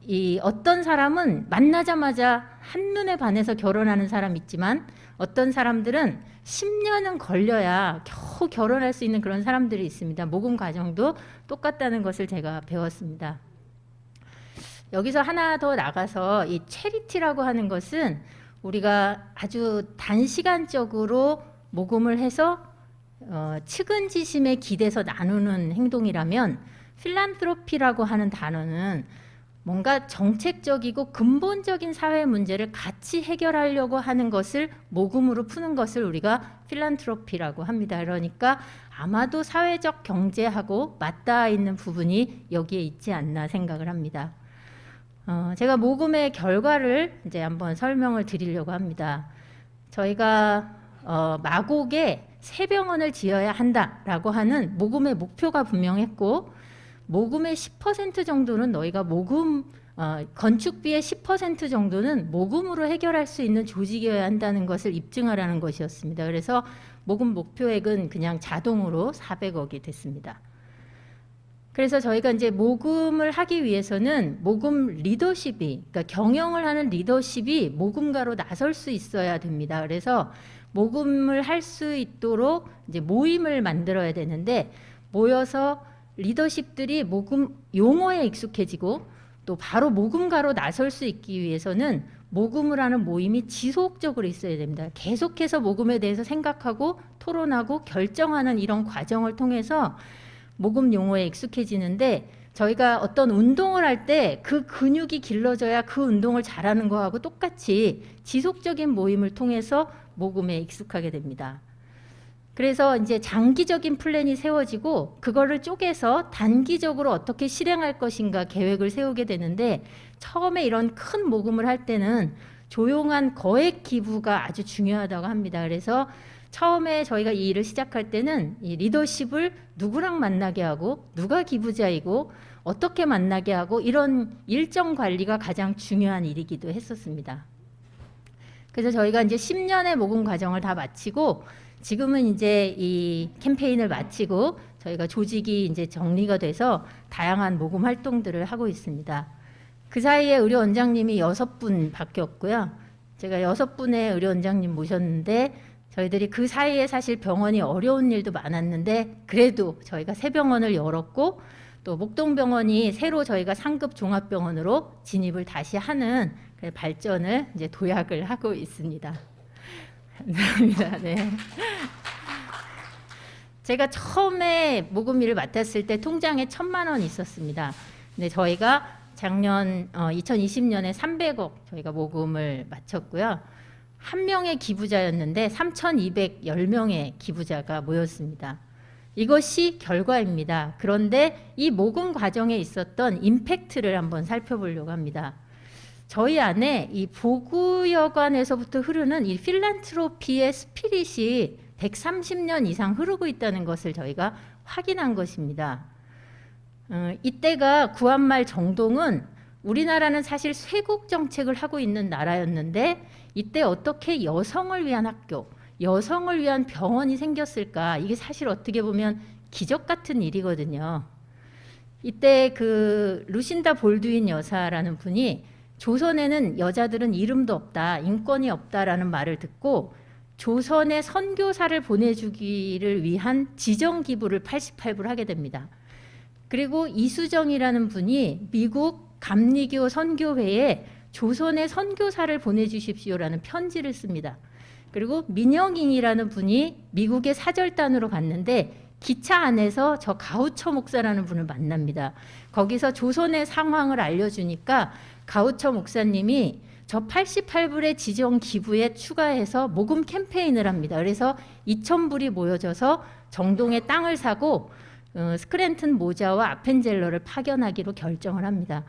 이 어떤 사람은 만나자마자 한눈에 반해서 결혼하는 사람 있지만 어떤 사람들은 10년은 걸려야 겨우 결혼할 수 있는 그런 사람들이 있습니다. 모금 과정도 똑같다는 것을 제가 배웠습니다. 여기서 하나 더 나가서 이 체리티라고 하는 것은 우리가 아주 단시간적으로 모금을 해서 측은지심에 기대서 나누는 행동이라면 필란트로피라고 하는 단어는 뭔가 정책적이고 근본적인 사회 문제를 같이 해결하려고 하는 것을 모금으로 푸는 것을 우리가 필란트로피라고 합니다. 그러니까 아마도 사회적 경제하고 맞닿아 있는 부분이 여기에 있지 않나 생각을 합니다. 제가 모금의 결과를 이제 한번 설명을 드리려고 합니다. 저희가 마곡에 새 병원을 지어야 한다라고 하는 모금의 목표가 분명했고, 모금의 10% 정도는 너희가 모금 건축비의 10% 정도는 모금으로 해결할 수 있는 조직이어야 한다는 것을 입증하라는 것이었습니다. 그래서 모금 목표액은 그냥 자동으로 400억이 됐습니다. 그래서 저희가 이제 모금을 하기 위해서는 모금 리더십이, 그러니까 경영을 하는 리더십이 모금가로 나설 수 있어야 됩니다. 그래서 모금을 할 수 있도록 이제 모임을 만들어야 되는데, 모여서 리더십들이 모금 용어에 익숙해지고 또 바로 모금가로 나설 수 있기 위해서는 모금을 하는 모임이 지속적으로 있어야 됩니다. 계속해서 모금에 대해서 생각하고 토론하고 결정하는 이런 과정을 통해서 모금 용어에 익숙해지는데, 저희가 어떤 운동을 할 때 그 근육이 길러져야 그 운동을 잘하는 거하고 똑같이 지속적인 모임을 통해서 모금에 익숙하게 됩니다. 그래서 이제 장기적인 플랜이 세워지고 그거를 쪼개서 단기적으로 어떻게 실행할 것인가 계획을 세우게 되는데, 처음에 이런 큰 모금을 할 때는 조용한 거액 기부가 아주 중요하다고 합니다. 그래서 처음에 저희가 이 일을 시작할 때는 이 리더십을 누구랑 만나게 하고 누가 기부자이고 어떻게 만나게 하고 이런 일정 관리가 가장 중요한 일이기도 했었습니다. 그래서 저희가 이제 10년의 모금 과정을 다 마치고 지금은 이제 이 캠페인을 마치고 저희가 조직이 이제 정리가 돼서 다양한 모금 활동들을 하고 있습니다. 그 사이에 의료 원장님이 6분 바뀌었고요. 제가 6분의 의료 원장님 모셨는데, 저희들이 그 사이에 사실 병원이 어려운 일도 많았는데 그래도 저희가 새 병원을 열었고, 또 목동병원이 새로 저희가 상급 종합병원으로 진입을 다시 하는 발전을 이제 도약을 하고 있습니다. 감사합니다. 네. 제가 처음에 모금 일을 맡았을 때 통장에 1,000만 원 있었습니다. 근데 저희가 작년 2020년에 300억 저희가 모금을 마쳤고요. 한 명의 기부자였는데 3,210명의 기부자가 모였습니다. 이것이 결과입니다. 그런데 이 모금 과정에 있었던 임팩트를 한번 살펴보려고 합니다. 저희 안에 이 보구여관에서부터 흐르는 이 필란트로피의 스피릿이 130년 이상 흐르고 있다는 것을 저희가 확인한 것입니다. 이때가 구한말 정동은 우리나라는 사실 쇄국 정책을 하고 있는 나라였는데, 이때 어떻게 여성을 위한 학교, 여성을 위한 병원이 생겼을까? 이게 사실 어떻게 보면 기적 같은 일이거든요. 이때 그 루신다 볼드윈 여사라는 분이 조선에는 여자들은 이름도 없다, 인권이 없다라는 말을 듣고 조선에 선교사를 보내주기를 위한 지정 기부를 88불 하게 됩니다. 그리고 이수정이라는 분이 미국 감리교 선교회에 조선에 선교사를 보내주십시오라는 편지를 씁니다. 그리고 민영잉이라는 분이 미국의 사절단으로 갔는데 기차 안에서 저 가우처 목사라는 분을 만납니다. 거기서 조선의 상황을 알려주니까 가우처 목사님이 저 88불의 지정 기부에 추가해서 모금 캠페인을 합니다. 그래서 2,000불이 모여져서 정동에 땅을 사고 스크랜튼 모자와 아펜젤러를 파견하기로 결정을 합니다.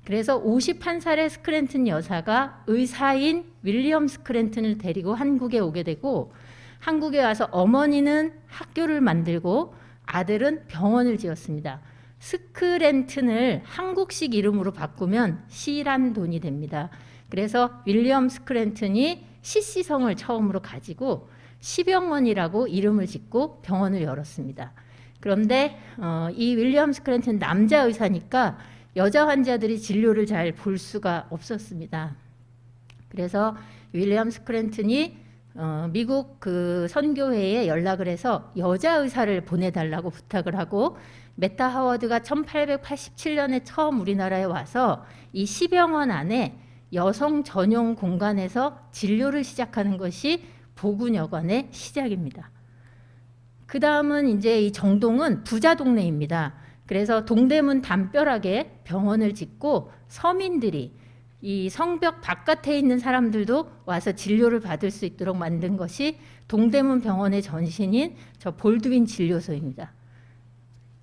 그래서 51살의 스크랜튼 여사가 의사인 윌리엄 스크랜튼을 데리고 한국에 오게 되고, 한국에 와서 어머니는 학교를 만들고 아들은 병원을 지었습니다. 스크랜튼을 한국식 이름으로 바꾸면 C란 돈이 됩니다. 그래서 윌리엄 스크랜튼이 CC성을 처음으로 가지고 시병원이라고 이름을 짓고 병원을 열었습니다. 그런데 이 윌리엄 스크랜튼 남자 의사니까 여자 환자들이 진료를 잘 볼 수가 없었습니다. 그래서 윌리엄 스크랜튼이 미국 그 선교회에 연락을 해서 여자 의사를 보내달라고 부탁을 하고, 메타 하워드가 1887년에 처음 우리나라에 와서 이 시병원 안에 여성 전용 공간에서 진료를 시작하는 것이 보군여관의 시작입니다. 그 다음은 이제 이 정동은 부자 동네입니다. 그래서 동대문 담벼락에 병원을 짓고 서민들이 이 성벽 바깥에 있는 사람들도 와서 진료를 받을 수 있도록 만든 것이 동대문 병원의 전신인 저 볼드윈 진료소입니다.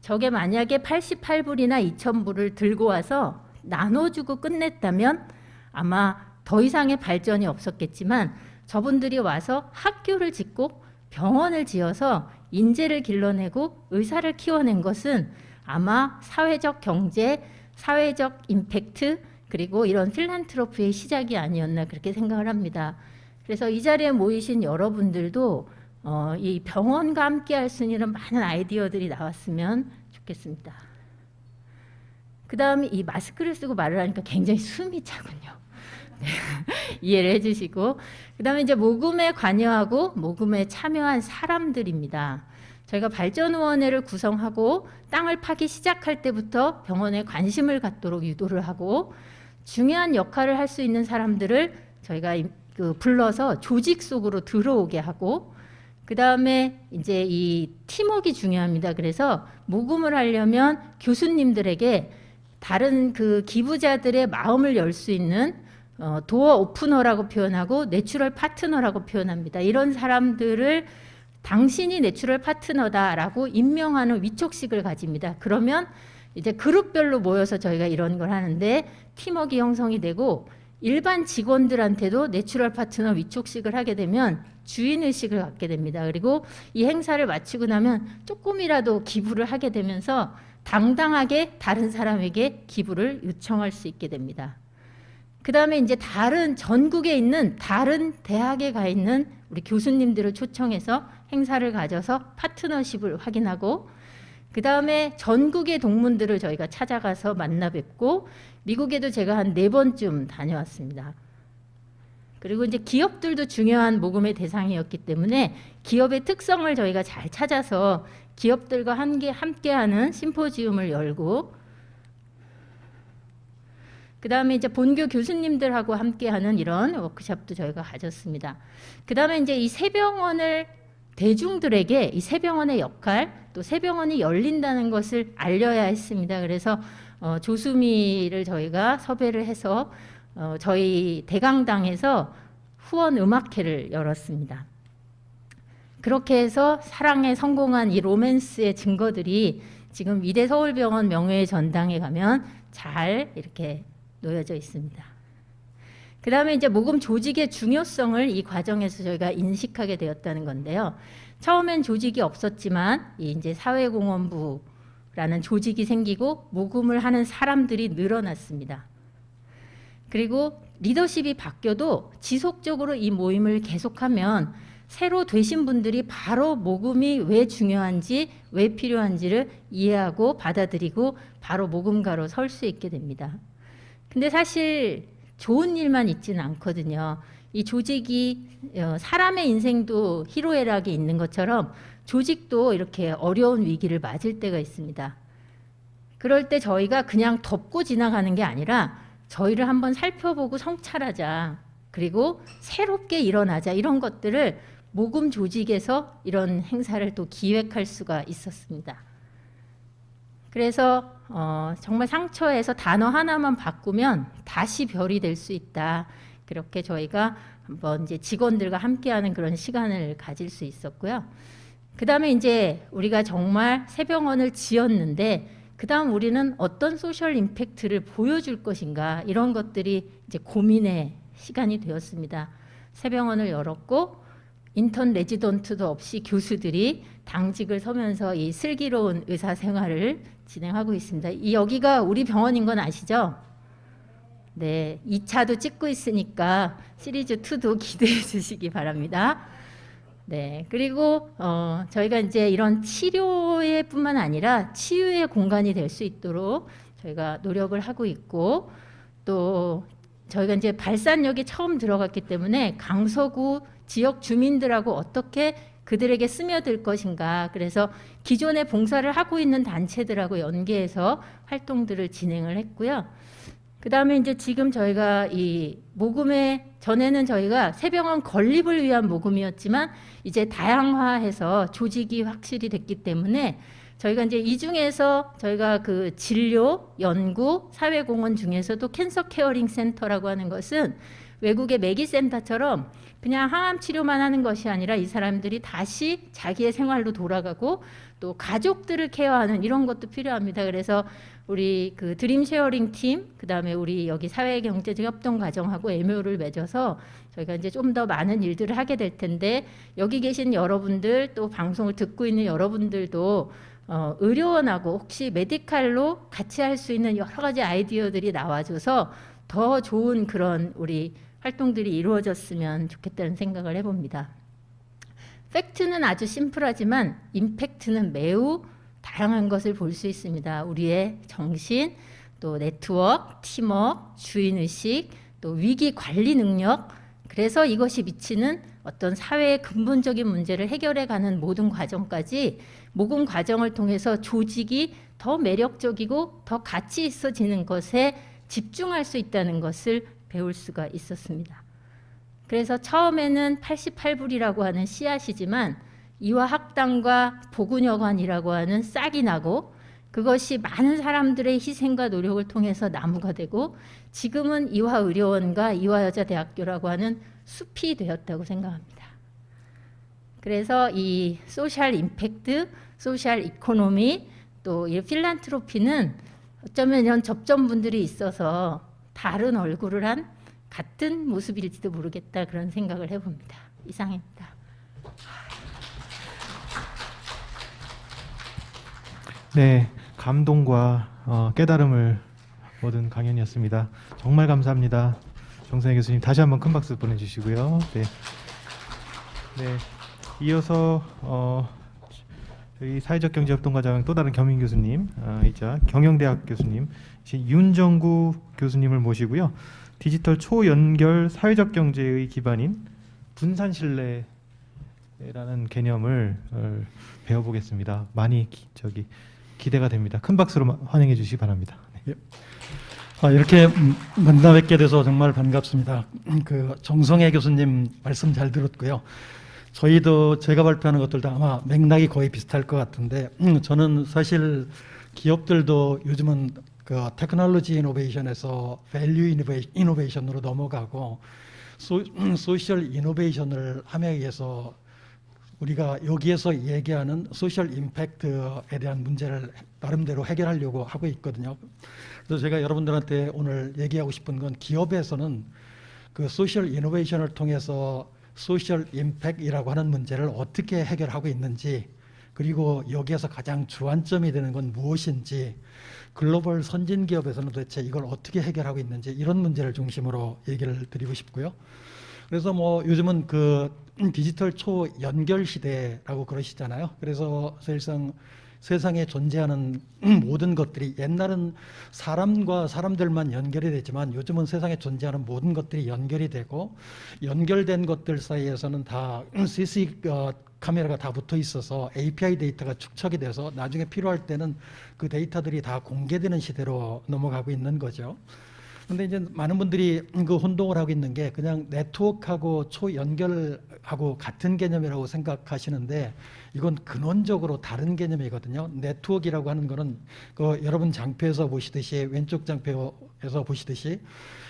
저게 만약에 88불이나 2,000불을 들고 와서 나눠주고 끝냈다면 아마 더 이상의 발전이 없었겠지만 저분들이 와서 학교를 짓고 병원을 지어서 인재를 길러내고 의사를 키워낸 것은 아마 사회적 경제, 사회적 임팩트 그리고 이런 필란트로피의 시작이 아니었나 그렇게 생각을 합니다. 그래서 이 자리에 모이신 여러분들도 이 병원과 함께 할 수 있는 많은 아이디어들이 나왔으면 좋겠습니다. 그 다음에 이 마스크를 쓰고 말을 하니까 굉장히 숨이 차군요. 네, 이해를 해주시고 그 다음에 이제 모금에 관여하고 모금에 참여한 사람들입니다. 저희가 발전위원회를 구성하고 땅을 파기 시작할 때부터 병원에 관심을 갖도록 유도를 하고 중요한 역할을 할 수 있는 사람들을 저희가 불러서 조직 속으로 들어오게 하고 그 다음에 이제 이 팀워크가 중요합니다. 그래서 모금을 하려면 교수님들에게 다른 그 기부자들의 마음을 열 수 있는 도어 오프너라고 표현하고 내추럴 파트너라고 표현합니다. 이런 사람들을 당신이 내추럴 파트너다라고 임명하는 위촉식을 가집니다. 그러면 이제 그룹별로 모여서 저희가 이런 걸 하는데 팀워크 형성이 되고 일반 직원들한테도 내추럴 파트너 위촉식을 하게 되면 주인의식을 갖게 됩니다. 그리고 이 행사를 마치고 나면 조금이라도 기부를 하게 되면서 당당하게 다른 사람에게 기부를 요청할 수 있게 됩니다. 그 다음에 이제 다른 전국에 있는 다른 대학에 가 있는 우리 교수님들을 초청해서 행사를 가져서 파트너십을 확인하고 그 다음에 전국의 동문들을 저희가 찾아가서 만나 뵙고 미국에도 제가 한 4번쯤 다녀왔습니다. 그리고 이제 기업들도 중요한 모금의 대상이었기 때문에 기업의 특성을 저희가 잘 찾아서 기업들과 함께하는 심포지움을 열고 그 다음에 이제 본교 교수님들하고 함께하는 이런 워크숍도 저희가 가졌습니다. 그 다음에 이제 이 새병원을 대중들에게 이 새병원의 역할 또 새병원이 열린다는 것을 알려야 했습니다. 그래서 조수미를 저희가 섭외를 해서 저희 대강당에서 후원 음악회를 열었습니다. 그렇게 해서 사랑에 성공한 이 로맨스의 증거들이 지금 이대 서울병원 명예의 전당에 가면 잘 이렇게 놓여져 있습니다. 그 다음에 이제 모금 조직의 중요성을 이 과정에서 저희가 인식하게 되었다는 건데요. 처음엔 조직이 없었지만 이제 사회공헌부라는 조직이 생기고 모금을 하는 사람들이 늘어났습니다. 그리고 리더십이 바뀌어도 지속적으로 이 모임을 계속하면 새로 되신 분들이 바로 모금이 왜 중요한지 왜 필요한지를 이해하고 받아들이고 바로 모금가로 설 수 있게 됩니다. 근데 사실 좋은 일만 있지는 않거든요. 이 조직이 사람의 인생도 희로애락이 있는 것처럼 조직도 이렇게 어려운 위기를 맞을 때가 있습니다. 그럴 때 저희가 그냥 덮고 지나가는 게 아니라 저희를 한번 살펴보고 성찰하자. 그리고 새롭게 일어나자. 이런 것들을 모금 조직에서 이런 행사를 또 기획할 수가 있었습니다. 그래서 정말 상처에서 단어 하나만 바꾸면 다시 별이 될 수 있다. 그렇게 저희가 한번 이제 직원들과 함께하는 그런 시간을 가질 수 있었고요. 그 다음에 이제 우리가 정말 새병원을 지었는데 그 다음 우리는 어떤 소셜 임팩트를 보여줄 것인가 이런 것들이 이제 고민의 시간이 되었습니다. 새병원을 열었고 인턴 레지던트도 없이 교수들이 당직을 서면서 이 슬기로운 의사 생활을 진행하고 있습니다. 여기가 우리 병원인 건 아시죠? 네, 2차도 찍고 있으니까 시리즈 2도 기대해 주시기 바랍니다. 네, 그리고 저희가 이제 이런 치료의 뿐만 아니라 치유의 공간이 될 수 있도록 저희가 노력을 하고 있고 또 저희가 이제 발산역에 처음 들어갔기 때문에 강서구 지역 주민들하고 어떻게 그들에게 스며들 것인가. 그래서 기존에 봉사를 하고 있는 단체들하고 연계해서 활동들을 진행을 했고요. 그다음에 이제 지금 저희가 이 모금의 전에는 저희가 새병원 건립을 위한 모금이었지만 이제 다양화해서 조직이 확실히 됐기 때문에 저희가 이제 이 중에서 저희가 그 진료, 연구, 사회공헌 중에서도 캔서 케어링 센터라고 하는 것은 외국의 메기센터처럼 그냥 항암 치료만 하는 것이 아니라 이 사람들이 다시 자기의 생활로 돌아가고 또 가족들을 케어하는 이런 것도 필요합니다. 그래서 우리 그 드림 쉐어링 팀, 그다음에 우리 여기 사회경제적 협동 과정하고 MOU를 맺어서 저희가 이제 좀 더 많은 일들을 하게 될 텐데 여기 계신 여러분들 또 방송을 듣고 있는 여러분들도 의료원하고 혹시 메디칼로 같이 할 수 있는 여러 가지 아이디어들이 나와줘서 더 좋은 그런 우리 활동들이 이루어졌으면 좋겠다는 생각을 해봅니다. 팩트는 아주 심플하지만 임팩트는 매우 다양한 것을 볼 수 있습니다. 우리의 정신, 또 네트워크, 팀워크, 주인의식, 또 위기 관리 능력, 그래서 이것이 미치는 어떤 사회의 근본적인 문제를 해결해가는 모든 과정까지 모금 과정을 통해서 조직이 더 매력적이고 더 가치 있어지는 것에 집중할 수 있다는 것을 배울 수가 있었습니다. 그래서 처음에는 88불이라고 하는 씨앗이지만 이화학당과 보군여관이라고 하는 싹이 나고 그것이 많은 사람들의 희생과 노력을 통해서 나무가 되고 지금은 이화의료원과 이화여자대학교라고 하는 숲이 되었다고 생각합니다. 그래서 이 소셜 임팩트, 소셜 이코노미 또 이 필란트로피는 어쩌면 이런 접점분들이 있어서 다른 얼굴을 한 같은 모습일지도 모르겠다 그런 생각을 해봅니다. 이상입니다. 네, 감동과 깨달음을 얻은 강연이었습니다. 정말 감사합니다. 정선혜 교수님 다시 한번 큰 박수 보내주시고요. 네, 네. 이어서 저희 사회적 경제협동과장 또 다른 겸임 교수님, 이자 경영대학 교수님 윤정구 교수님을 모시고요. 디지털 초연결 사회적 경제의 기반인 분산신뢰라는 개념을 배워보겠습니다. 많이 기대가 됩니다. 큰 박수로 환영해 주시기 바랍니다. 네. 이렇게 만나 뵙게 돼서 정말 반갑습니다. 그 정성혜 교수님 말씀 잘 들었고요. 저희도 제가 발표하는 것들도 아마 맥락이 거의 비슷할 것 같은데 저는 사실 기업들도 요즘은 그 테크놀로지 이노베이션에서 밸류 이노베이션으로 넘어가고 소셜 이노베이션을 함에 의해서 우리가 여기에서 얘기하는 소셜 임팩트에 대한 문제를 나름대로 해결하려고 하고 있거든요. 그래서 제가 여러분들한테 오늘 얘기하고 싶은 건 기업에서는 그 소셜 이노베이션을 통해서 소셜 임팩트이라고 하는 문제를 어떻게 해결하고 있는지, 그리고 여기에서 가장 주안점이 되는 건 무엇인지, 글로벌 선진 기업에서는 도대체 이걸 어떻게 해결하고 있는지 이런 문제를 중심으로 얘기를 드리고 싶고요. 그래서 뭐 요즘은 그 디지털 초연결 시대라고 그러시잖아요. 그래서 사실상 세상에 존재하는 모든 것들이 옛날은 사람과 사람들만 연결이 되지만 요즘은 세상에 존재하는 모든 것들이 연결이 되고 연결된 것들 사이에서는 다 CC 카메라가 다 붙어 있어서 API 데이터가 축적이 돼서 나중에 필요할 때는 그 데이터들이 다 공개되는 시대로 넘어가고 있는 거죠. 근데 이제 많은 분들이 그 혼동을 하고 있는 게 그냥 네트워크하고 초연결하고 같은 개념이라고 생각하시는데 이건 근원적으로 다른 개념이거든요. 네트워크라고 하는 거는 그 여러분 장표에서 보시듯이 왼쪽 장표에서 보시듯이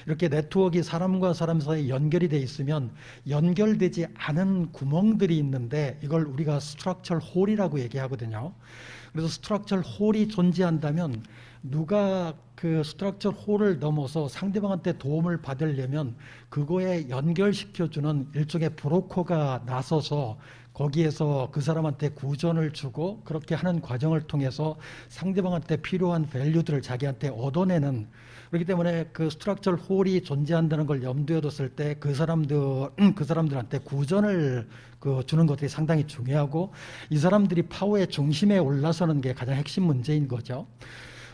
이렇게 네트워크가 사람과 사람 사이 연결이 돼 있으면 연결되지 않은 구멍들이 있는데 이걸 우리가 스트럭처 홀이라고 얘기하거든요. 그래서 스트럭처 홀이 존재한다면 누가 그 스트럭처 홀을 넘어서 상대방한테 도움을 받으려면 그거에 연결시켜주는 일종의 브로커가 나서서 거기에서 그 사람한테 구전을 주고 그렇게 하는 과정을 통해서 상대방한테 필요한 밸류들을 자기한테 얻어내는, 그렇기 때문에 그 스트럭처 홀이 존재한다는 걸 염두에 뒀을 때 그 사람들한테 구전을 주는 것들이 상당히 중요하고 이 사람들이 파워의 중심에 올라서는 게 가장 핵심 문제인 거죠.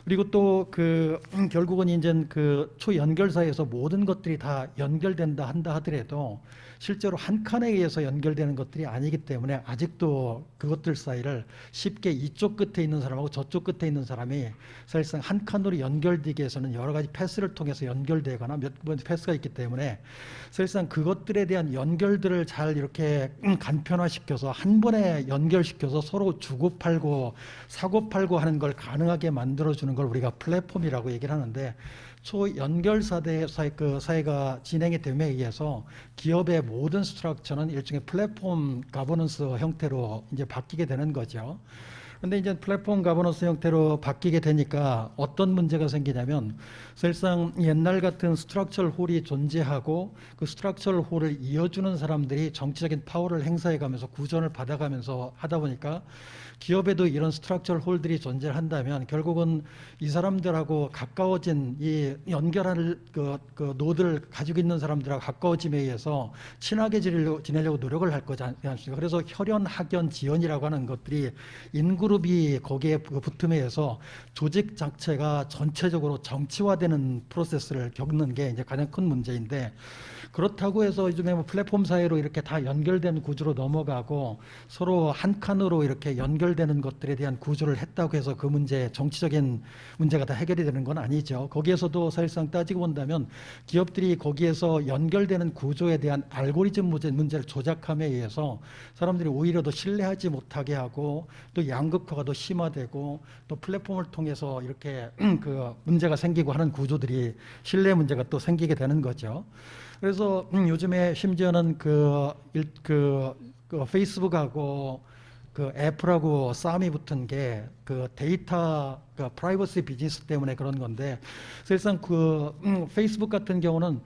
그리고 또 그 결국은 이제 그 초연결사에서 모든 것들이 다 연결된다 한다 하더라도 실제로 한 칸에 의해서 연결되는 것들이 아니기 때문에 아직도 그것들 사이를 쉽게 이쪽 끝에 있는 사람하고 저쪽 끝에 있는 사람이 사실상 한 칸으로 연결되기 위해서는 여러 가지 패스를 통해서 연결되거나 몇 번 패스가 있기 때문에 사실상 그것들에 대한 연결들을 잘 이렇게 간편화시켜서 한 번에 연결시켜서 서로 주고팔고 사고팔고 하는 걸 가능하게 만들어주는 걸 우리가 플랫폼이라고 얘기를 하는데 초연결 사회가 진행이 됨에 의해서 기업의 모든 스트럭처는 일종의 플랫폼 가버넌스 형태로 이제 바뀌게 되는 거죠. 그런데 이제 플랫폼 가버넌스 형태로 바뀌게 되니까 어떤 문제가 생기냐면 사실상 옛날 같은 스트럭처럴 홀이 존재하고 그 스트럭처럴 홀을 이어주는 사람들이 정치적인 파워를 행사해 가면서 구전을 받아가면서 하다 보니까 기업에도 이런 스트럭처럴 홀들이 존재한다면 결국은 이 사람들하고 가까워진 이 연결할 그 노드를 가지고 있는 사람들하고 가까워짐에 의해서 친하게 지내려고 노력을 할 거지 않습니까? 그래서 혈연, 학연, 지연이라고 하는 것들이 인그룹이 거기에 붙음에 의해서 조직 자체가 전체적으로 정치화되는 프로세스를 겪는 게 이제 가장 큰 문제인데 그렇다고 해서 요즘에 뭐 플랫폼 사회로 이렇게 다 연결된 구조로 넘어가고 서로 한 칸으로 이렇게 연결되는 것들에 대한 구조를 했다고 해서 그 문제, 정치적인 문제가 다 해결이 되는 건 아니죠. 거기에서도 사실상 따지고 본다면 기업들이 거기에서 연결되는 구조에 대한 알고리즘 문제를 조작함에 의해서 사람들이 오히려 더 신뢰하지 못하게 하고 또 양극화가 더 심화되고 또 플랫폼을 통해서 이렇게 그 문제가 생기고 하는 구조들이 신뢰 문제가 또 생기게 되는 거죠. 그래서 요즘에 심지어는 그 페이스북하고 그 애플하고 싸움이 붙은 게 그 데이터 그 프라이버시 비즈니스 때문에 그런 건데 사실상 그 페이스북 같은 경우는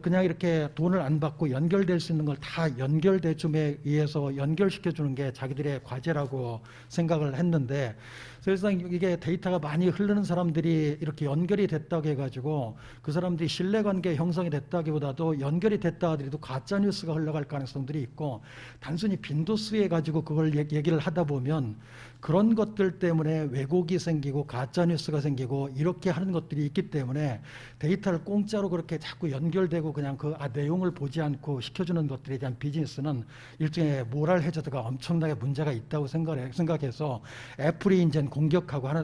그냥 이렇게 돈을 안 받고 연결될 수 있는 걸 다 연결대줌에 의해서 연결시켜 주는 게 자기들의 과제라고 생각을 했는데 사실상 이게 데이터가 많이 흐르는 사람들이 이렇게 연결이 됐다고 해가지고 그 사람들이 신뢰관계 형성이 됐다기보다도 연결이 됐다 하더라도 가짜 뉴스가 흘러갈 가능성들이 있고 단순히 빈도수에 가지고 그걸 얘기를 하다 보면 그런 것들 때문에 왜곡이 생기고 가짜 뉴스가 생기고 이렇게 하는 것들이 있기 때문에 데이터를 공짜로 그렇게 자꾸 연결되고 그냥 그 내용을 보지 않고 시켜주는 것들에 대한 비즈니스는 일종의 모랄 해저드가 엄청나게 문제가 있다고 생각해서 애플이 이제 공격하고 하나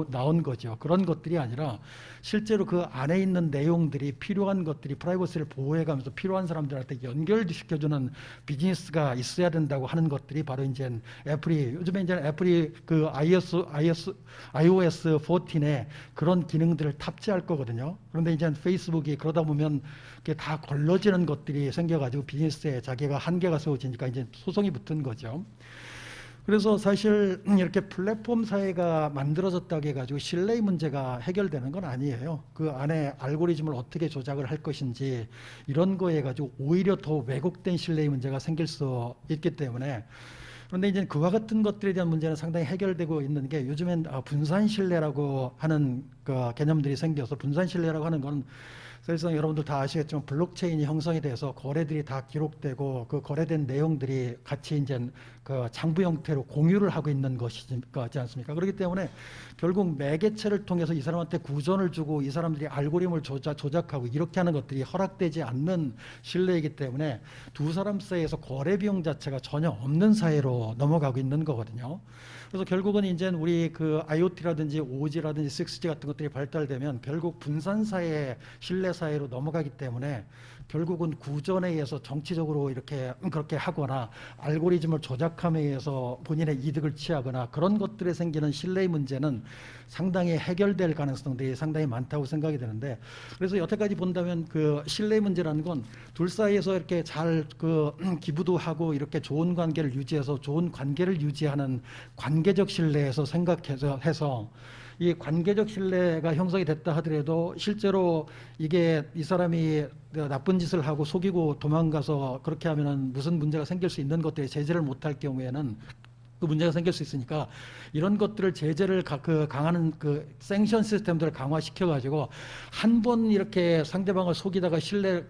나온 거죠. 그런 것들이 아니라 실제로 그 안에 있는 내용들이 필요한 것들이 프라이버시를 보호해가면서 필요한 사람들한테 연결시켜주는 비즈니스가 있어야 된다고 하는 것들이 바로 이제 애플이 요즘에 이제 애플이 그 iOS 14에 그런 기능들을 탑재할 거거든요. 그런데 이제 페이스북이 그러다 보면 이게 다 걸러지는 것들이 생겨가지고 비즈니스에 자기가 한계가 세워지니까 이제 소송이 붙은 거죠. 그래서 사실 이렇게 플랫폼 사회가 만들어졌다고 해가지고 신뢰의 문제가 해결되는 건 아니에요. 그 안에 알고리즘을 어떻게 조작을 할 것인지 이런 거에 가지고 오히려 더 왜곡된 신뢰의 문제가 생길 수 있기 때문에 그런데 이제 그와 같은 것들에 대한 문제는 상당히 해결되고 있는 게 요즘엔 분산 신뢰라고 하는 그 개념들이 생겨서 분산 신뢰라고 하는 건 사실상 여러분들 다 아시겠지만 블록체인이 형성이 돼서 거래들이 다 기록되고 그 거래된 내용들이 같이 이제 그 장부 형태로 공유를 하고 있는 것이지 않습니까? 그렇기 때문에 결국 매개체를 통해서 이 사람한테 구전을 주고 이 사람들이 알고리즘을 조작하고 이렇게 하는 것들이 허락되지 않는 신뢰이기 때문에 두 사람 사이에서 거래 비용 자체가 전혀 없는 사회로 넘어가고 있는 거거든요. 그래서 결국은 이제 우리 그 IoT라든지 5G라든지 6G 같은 것들이 발달되면 결국 분산 사회, 신뢰 사회로 넘어가기 때문에 결국은 구전에 의해서 정치적으로 이렇게 그렇게 하거나 알고리즘을 조작함에 의해서 본인의 이득을 취하거나 그런 것들에 생기는 신뢰의 문제는 상당히 해결될 가능성들이 상당히 많다고 생각이 되는데 그래서 여태까지 본다면 그 신뢰의 문제라는 건 둘 사이에서 이렇게 잘 그 기부도 하고 이렇게 좋은 관계를 유지해서 좋은 관계를 유지하는 관계적 신뢰에서 생각해서 이 관계적 신뢰가 형성이 됐다 하더라도 실제로 이게 이 사람이 나쁜 짓을 하고 속이고 도망가서 그렇게 하면은 무슨 문제가 생길 수 있는 것들이 제재를 못할 경우에는 그 문제가 생길 수 있으니까 이런 것들을 제재를 강화하는 그 생션 시스템들을 강화시켜 가지고 한 번 이렇게 상대방을 속이다가 신뢰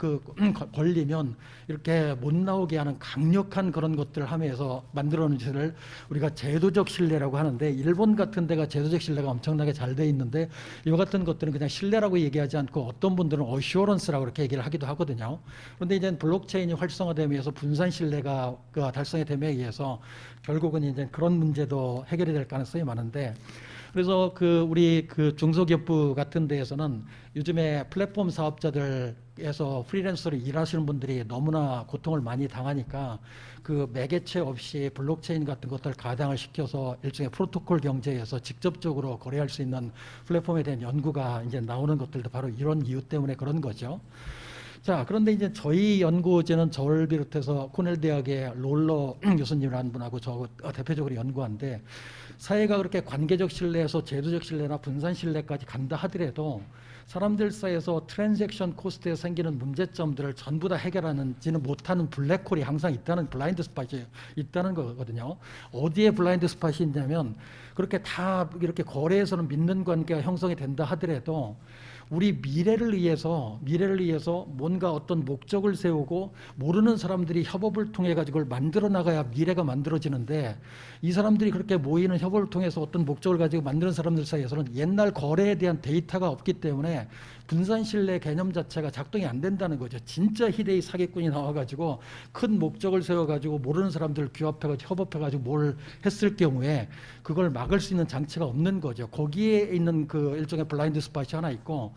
걸리면 이렇게 못 나오게 하는 강력한 그런 것들을 하면서 만들어놓은 것을 우리가 제도적 신뢰라고 하는데, 일본 같은 데가 제도적 신뢰가 엄청나게 잘 돼 있는데 이와 같은 것들은 그냥 신뢰라고 얘기하지 않고 어떤 분들은 어슈어런스라고 이렇게 얘기를 하기도 하거든요. 그런데 이제 블록체인이 활성화되면서 분산 신뢰가 달성이 됨에 의해서 결국은 이제 그런 문제도 해결이 될 가능성이 많은데, 그래서 우리 중소기업부 같은 데에서는 요즘에 플랫폼 사업자들에서 프리랜서로 일하시는 분들이 너무나 고통을 많이 당하니까 그 매개체 없이 블록체인 같은 것들 가당을 시켜서 일종의 프로토콜 경제에서 직접적으로 거래할 수 있는 플랫폼에 대한 연구가 이제 나오는 것들도 바로 이런 이유 때문에 그런 거죠. 자, 그런데 이제 저희 연구진은 저를 비롯해서 코넬 대학의 롤러 교수님이라는 분하고 저 대표적으로 연구한데, 사회가 그렇게 관계적 신뢰에서 제도적 신뢰나 분산 신뢰까지 간다 하더라도 사람들 사이에서 트랜잭션 코스트에 생기는 문제점들을 전부 다 해결하는지는 못하는 블랙홀이 항상 있다는, 블라인드 스팟이 있다는 거거든요. 어디에 블라인드 스팟이 있냐면, 그렇게 다 이렇게 거래에서는 믿는 관계가 형성이 된다 하더라도 우리 미래를 위해서 뭔가 어떤 목적을 세우고 모르는 사람들이 협업을 통해 가지고 그걸 만들어 나가야 미래가 만들어지는데, 이 사람들이 그렇게 모이는 협업을 통해서 어떤 목적을 가지고 만드는 사람들 사이에서는 옛날 거래에 대한 데이터가 없기 때문에 분산 신뢰 개념 자체가 작동이 안 된다는 거죠. 진짜 희대의 사기꾼이 나와가지고 큰 목적을 세워가지고 모르는 사람들을 규합해가지고 협업해가지고 뭘 했을 경우에 그걸 막을 수 있는 장치가 없는 거죠. 거기에 있는 그 일종의 블라인드 스팟이 하나 있고,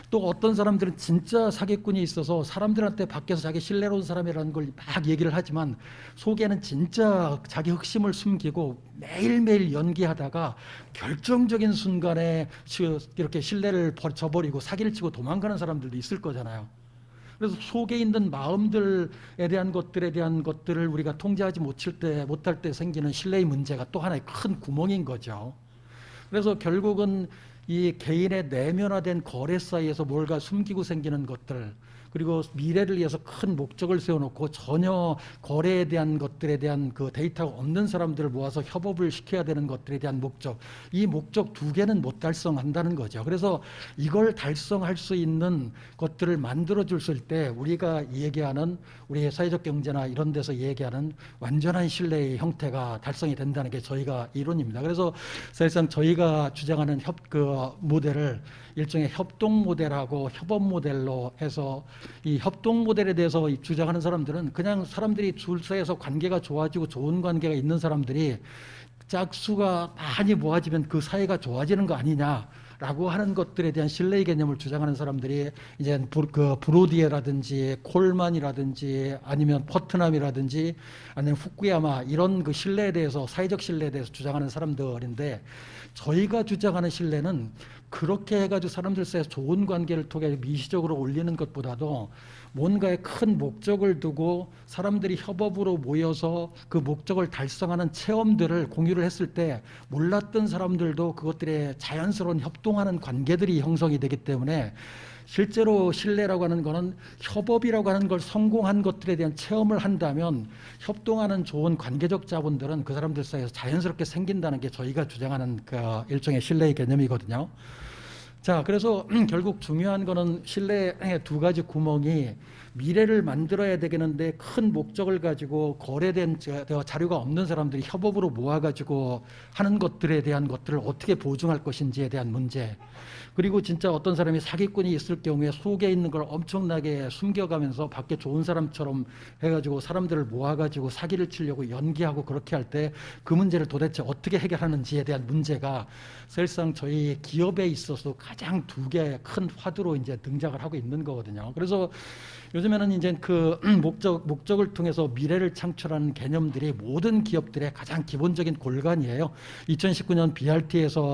또 어떤 사람들은 진짜 사기꾼이 있어서 사람들한테 밖에서 자기 신뢰로운 사람이라는 걸 막 얘기를 하지만 속에는 진짜 자기 흑심을 숨기고 매일매일 연기하다가 결정적인 순간에 이렇게 신뢰를 저버리고 사기를 치고 도망가는 사람들도 있을 거잖아요. 그래서 속에 있는 마음들에 대한 것들을 우리가 통제하지 못할 때 생기는 신뢰의 문제가 또 하나의 큰 구멍인 거죠. 그래서 결국은 이 개인의 내면화된 거래 사이에서 뭔가 숨기고 생기는 것들, 그리고 미래를 위해서 큰 목적을 세워놓고 전혀 거래에 대한 것들에 대한 그 데이터가 없는 사람들을 모아서 협업을 시켜야 되는 것들에 대한 목적, 이 목적 두 개는 못 달성한다는 거죠. 그래서 이걸 달성할 수 있는 것들을 만들어 줬을 때 우리가 얘기하는, 우리 사회적 경제나 이런 데서 얘기하는 완전한 신뢰의 형태가 달성이 된다는 게 저희가 이론입니다. 그래서 사실상 저희가 주장하는 모델을 일종의 협동 모델하고 협업 모델로 해서, 이 협동 모델에 대해서 주장하는 사람들은 그냥 사람들이 줄 사이에서 관계가 좋아지고 좋은 관계가 있는 사람들이 짝수가 많이 모아지면 그 사이가 좋아지는 거 아니냐라고 하는 것들에 대한 신뢰의 개념을 주장하는 사람들이 이제 브로디에라든지 콜만이라든지 아니면 퍼트남이라든지 아니면 후쿠야마, 이런 그 신뢰에 대해서, 사회적 신뢰에 대해서 주장하는 사람들인데, 저희가 주장하는 신뢰는 그렇게 해가지고 사람들 사이에서 좋은 관계를 통해 미시적으로 올리는 것보다도 뭔가의 큰 목적을 두고 사람들이 협업으로 모여서 그 목적을 달성하는 체험들을 공유를 했을 때 몰랐던 사람들도 그것들에 자연스러운 협동하는 관계들이 형성이 되기 때문에, 실제로 신뢰라고 하는 거는 협업이라고 하는 걸 성공한 것들에 대한 체험을 한다면 협동하는 좋은 관계적 자본들은 그 사람들 사이에서 자연스럽게 생긴다는 게 저희가 주장하는 그 일종의 신뢰의 개념이거든요. 자, 그래서 결국 중요한 거는 신뢰의 두 가지 구멍이, 미래를 만들어야 되겠는데 큰 목적을 가지고 거래된 자료가 없는 사람들이 협업으로 모아가지고 하는 것들에 대한 것들을 어떻게 보증할 것인지에 대한 문제, 그리고 진짜 어떤 사람이 사기꾼이 있을 경우에 속에 있는 걸 엄청나게 숨겨가면서 밖에 좋은 사람처럼 해가지고 사람들을 모아가지고 사기를 치려고 연기하고 그렇게 할 때 그 문제를 도대체 어떻게 해결하는지에 대한 문제가 사실상 저희 기업에 있어서 가장 두 개의 큰 화두로 이제 등장을 하고 있는 거거든요. 그래서 요즘에는 이제 그 목적을 통해서 미래를 창출하는 개념들이 모든 기업들의 가장 기본적인 골간이에요. 2019년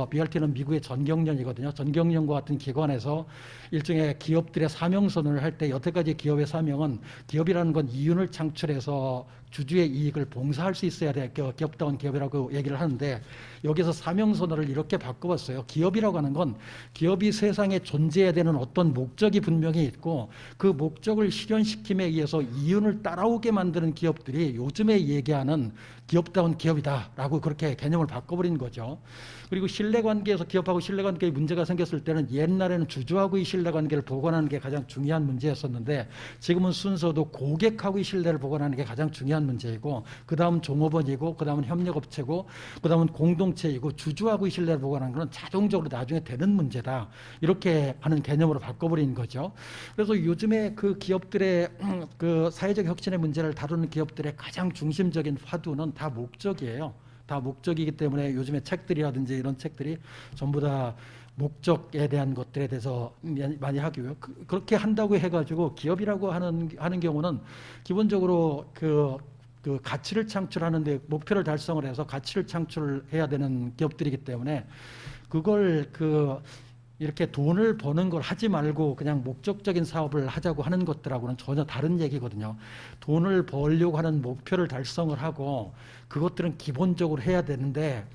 BRT는 미국의 전경련이거든요. 전경련과 같은 기관에서 일종의 기업들의 사명선언을 할 때, 여태까지 기업의 사명은 기업이라는 건 이윤을 창출해서 주주의 이익을 봉사할 수 있어야 돼, 기업다운 기업이라고 얘기를 하는데, 여기서 사명선언을 이렇게 바꿔봤어요. 기업이라고 하는 건 기업이 세상에 존재해야 되는 어떤 목적이 분명히 있고, 그 목적을 실현시킴에 의해서 이윤을 따라오게 만드는 기업들이 요즘에 얘기하는 기업다운 기업이다라고 그렇게 개념을 바꿔버린 거죠. 그리고 신뢰관계에서 기업하고 신뢰관계에 문제가 생겼을 때는 옛날에는 주주하고의 신뢰관계를 보관하는 게 가장 중요한 문제였었는데 지금은 순서도 고객하고의 신뢰를 보관하는 게 가장 중요한 문제이고 그 다음 종업원이고 그 다음은 협력업체고 그 다음은 공동체이고 주주하고의 신뢰를 보관하는 건 자동적으로 나중에 되는 문제다. 이렇게 하는 개념으로 바꿔버린 거죠. 그래서 요즘에 그 기업들의 그 사회적 혁신의 문제를 다루는 기업들의 가장 중심적인 화두는 다 목적이에요. 다 목적이기 때문에 요즘에 책들이라든지 이런 책들이 전부 다 목적에 대한 것들에 대해서 많이 하고요. 그렇게 한다고 해가지고 기업이라고 하는 경우는 기본적으로 그 가치를 창출하는데 목표를 달성을 해서 가치를 창출해야 되는 기업들이기 때문에 그걸 이렇게 돈을 버는 걸 하지 말고 그냥 목적적인 사업을 하자고 하는 것들하고는 전혀 다른 얘기거든요. 돈을 벌려고 하는 목표를 달성을 하고 그것들은 기본적으로 해야 되는데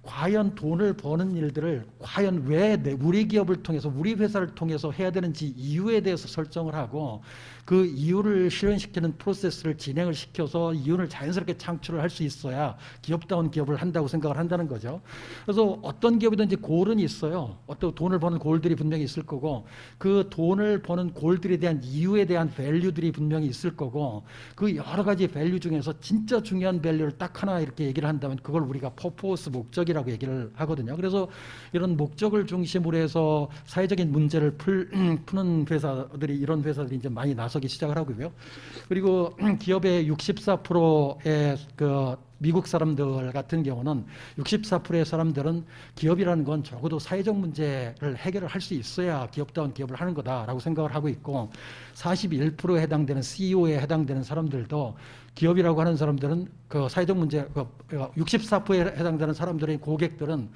과연 돈을 버는 일들을 과연 왜 우리 기업을 통해서 우리 회사를 통해서 해야 되는지 이유에 대해서 설정을 하고 그 이유를 실현시키는 프로세스를 진행을 시켜서 이윤을 자연스럽게 창출을 할 수 있어야 기업다운 기업을 한다고 생각을 한다는 거죠. 그래서 어떤 기업이든지 골은 있어요. 어떤 돈을 버는 골들이 분명히 있을 거고 그 돈을 버는 골들에 대한 이유에 대한 밸류들이 분명히 있을 거고 그 여러 가지 밸류 중에서 진짜 중요한 밸류를 딱 하나 이렇게 얘기를 한다면 그걸 우리가 퍼포스 목적이라고 얘기를 하거든요. 그래서 이런 목적을 중심으로 해서 사회적인 문제를 푸는 회사들이 이런 회사들이 이제 많이 나서기 시작을 하고요. 그리고 기업의 64%의 그 미국 사람들 같은 경우는 64%의 사람들은 기업이라는 건 적어도 사회적 문제를 해결을 할 수 있어야 기업다운 기업을 하는 거다라고 생각을 하고 있고 41%에 해당되는 CEO에 해당되는 사람들도 기업이라고 하는 사람들은 그 사회적 문제 64%에 해당되는 사람들의 고객들은